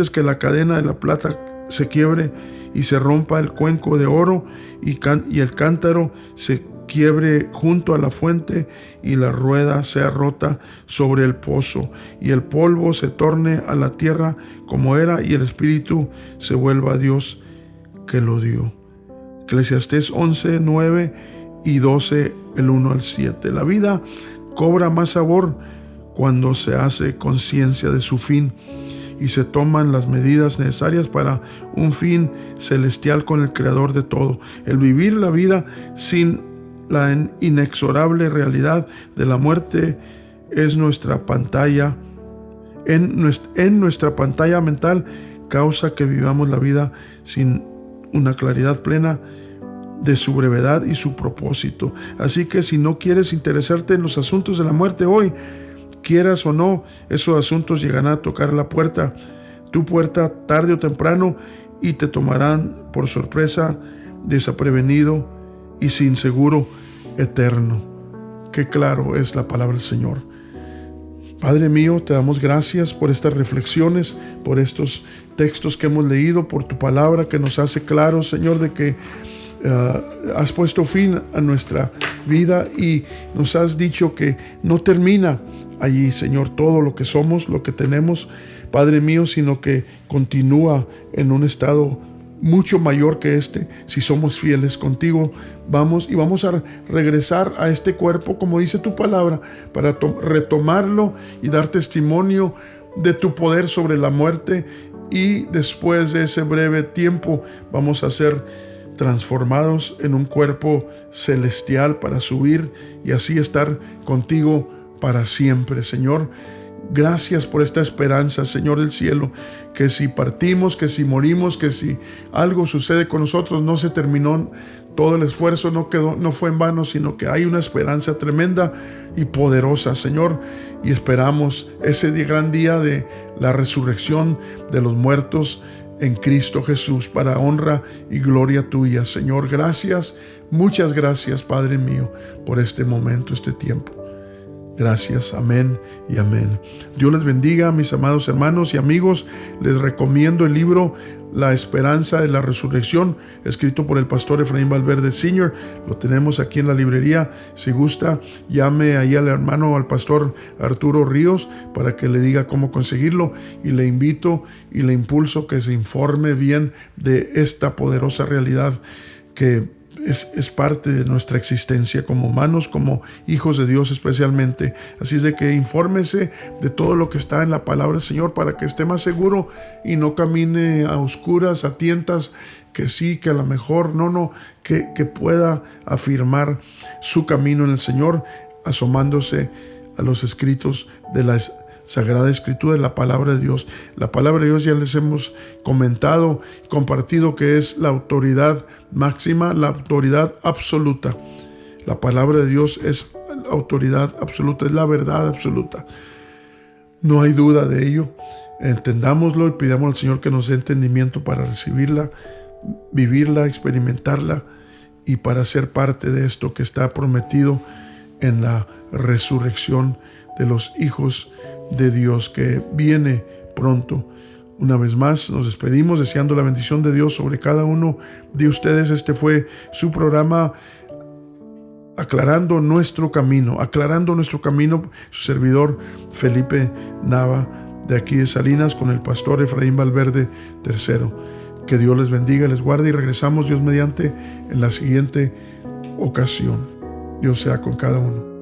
que la cadena de la plata se quiebre y se rompa el cuenco de oro, y el cántaro se quiebre junto a la fuente, y la rueda sea rota sobre el pozo, y el polvo se torne a la tierra como era, y el espíritu se vuelva a Dios que lo dio. Eclesiastés 11, 9 y 12, el 1 al 7. La vida cobra más sabor cuando se hace conciencia de su fin y se toman las medidas necesarias para un fin celestial con el Creador de todo. El vivir la vida sin la inexorable realidad de la muerte es nuestra pantalla. En nuestra pantalla mental causa que vivamos la vida sin una claridad plena de su brevedad y su propósito. Así que si no quieres interesarte en los asuntos de la muerte hoy, quieras o no, esos asuntos llegarán a tocar tu puerta tarde o temprano, y te tomarán por sorpresa, desaprevenido y sin seguro eterno. Qué claro es la palabra del Señor. Padre mío, te damos gracias por estas reflexiones, por estos textos que hemos leído, por tu palabra que nos hace claro, Señor, de que has puesto fin a nuestra vida y nos has dicho que no termina allí, Señor, todo lo que somos, lo que tenemos, Padre mío, sino que continúa en un estado mucho mayor que este. Si somos fieles contigo, vamos a regresar a este cuerpo, como dice tu palabra, para retomarlo y dar testimonio de tu poder sobre la muerte, y después de ese breve tiempo vamos a ser transformados en un cuerpo celestial para subir y así estar contigo para siempre. Señor, gracias por esta esperanza, Señor del cielo, que si partimos, que si morimos, que si algo sucede con nosotros, no se terminó todo el esfuerzo, no fue en vano, sino que hay una esperanza tremenda y poderosa, Señor, y esperamos ese gran día de la resurrección de los muertos en Cristo Jesús, para honra y gloria tuya, Señor. Gracias, muchas gracias, Padre mío, por este momento, este tiempo. Gracias, amén y amén. Dios les bendiga, mis amados hermanos y amigos. Les recomiendo el libro La Esperanza de la Resurrección, escrito por el pastor Efraín Valverde Sr. Lo tenemos aquí en la librería. Si gusta, llame ahí al hermano, al pastor Arturo Ríos, para que le diga cómo conseguirlo, y le invito y le impulso que se informe bien de esta poderosa realidad que es parte de nuestra existencia como humanos, como hijos de Dios especialmente. Así es de que infórmese de todo lo que está en la palabra del Señor para que esté más seguro y no camine a oscuras, a tientas, que sí, que a lo mejor, que pueda afirmar su camino en el Señor, asomándose a los escritos de la Sagrada Escritura, de la palabra de Dios. La palabra de Dios ya les hemos comentado, compartido que es la autoridad máxima, la autoridad absoluta. La palabra de Dios es la autoridad absoluta, es la verdad absoluta. No hay duda de ello. Entendámoslo y pidamos al Señor que nos dé entendimiento para recibirla, vivirla, experimentarla y para ser parte de esto que está prometido en la resurrección de los hijos de Dios que viene pronto. Una vez más nos despedimos deseando la bendición de Dios sobre cada uno de ustedes. Este fue su programa Aclarando Nuestro Camino. Su servidor Felipe Nava, de aquí de Salinas, con el pastor Efraín Valverde III. Que Dios les bendiga, les guarde, y regresamos Dios mediante en la siguiente ocasión. Dios sea con cada uno.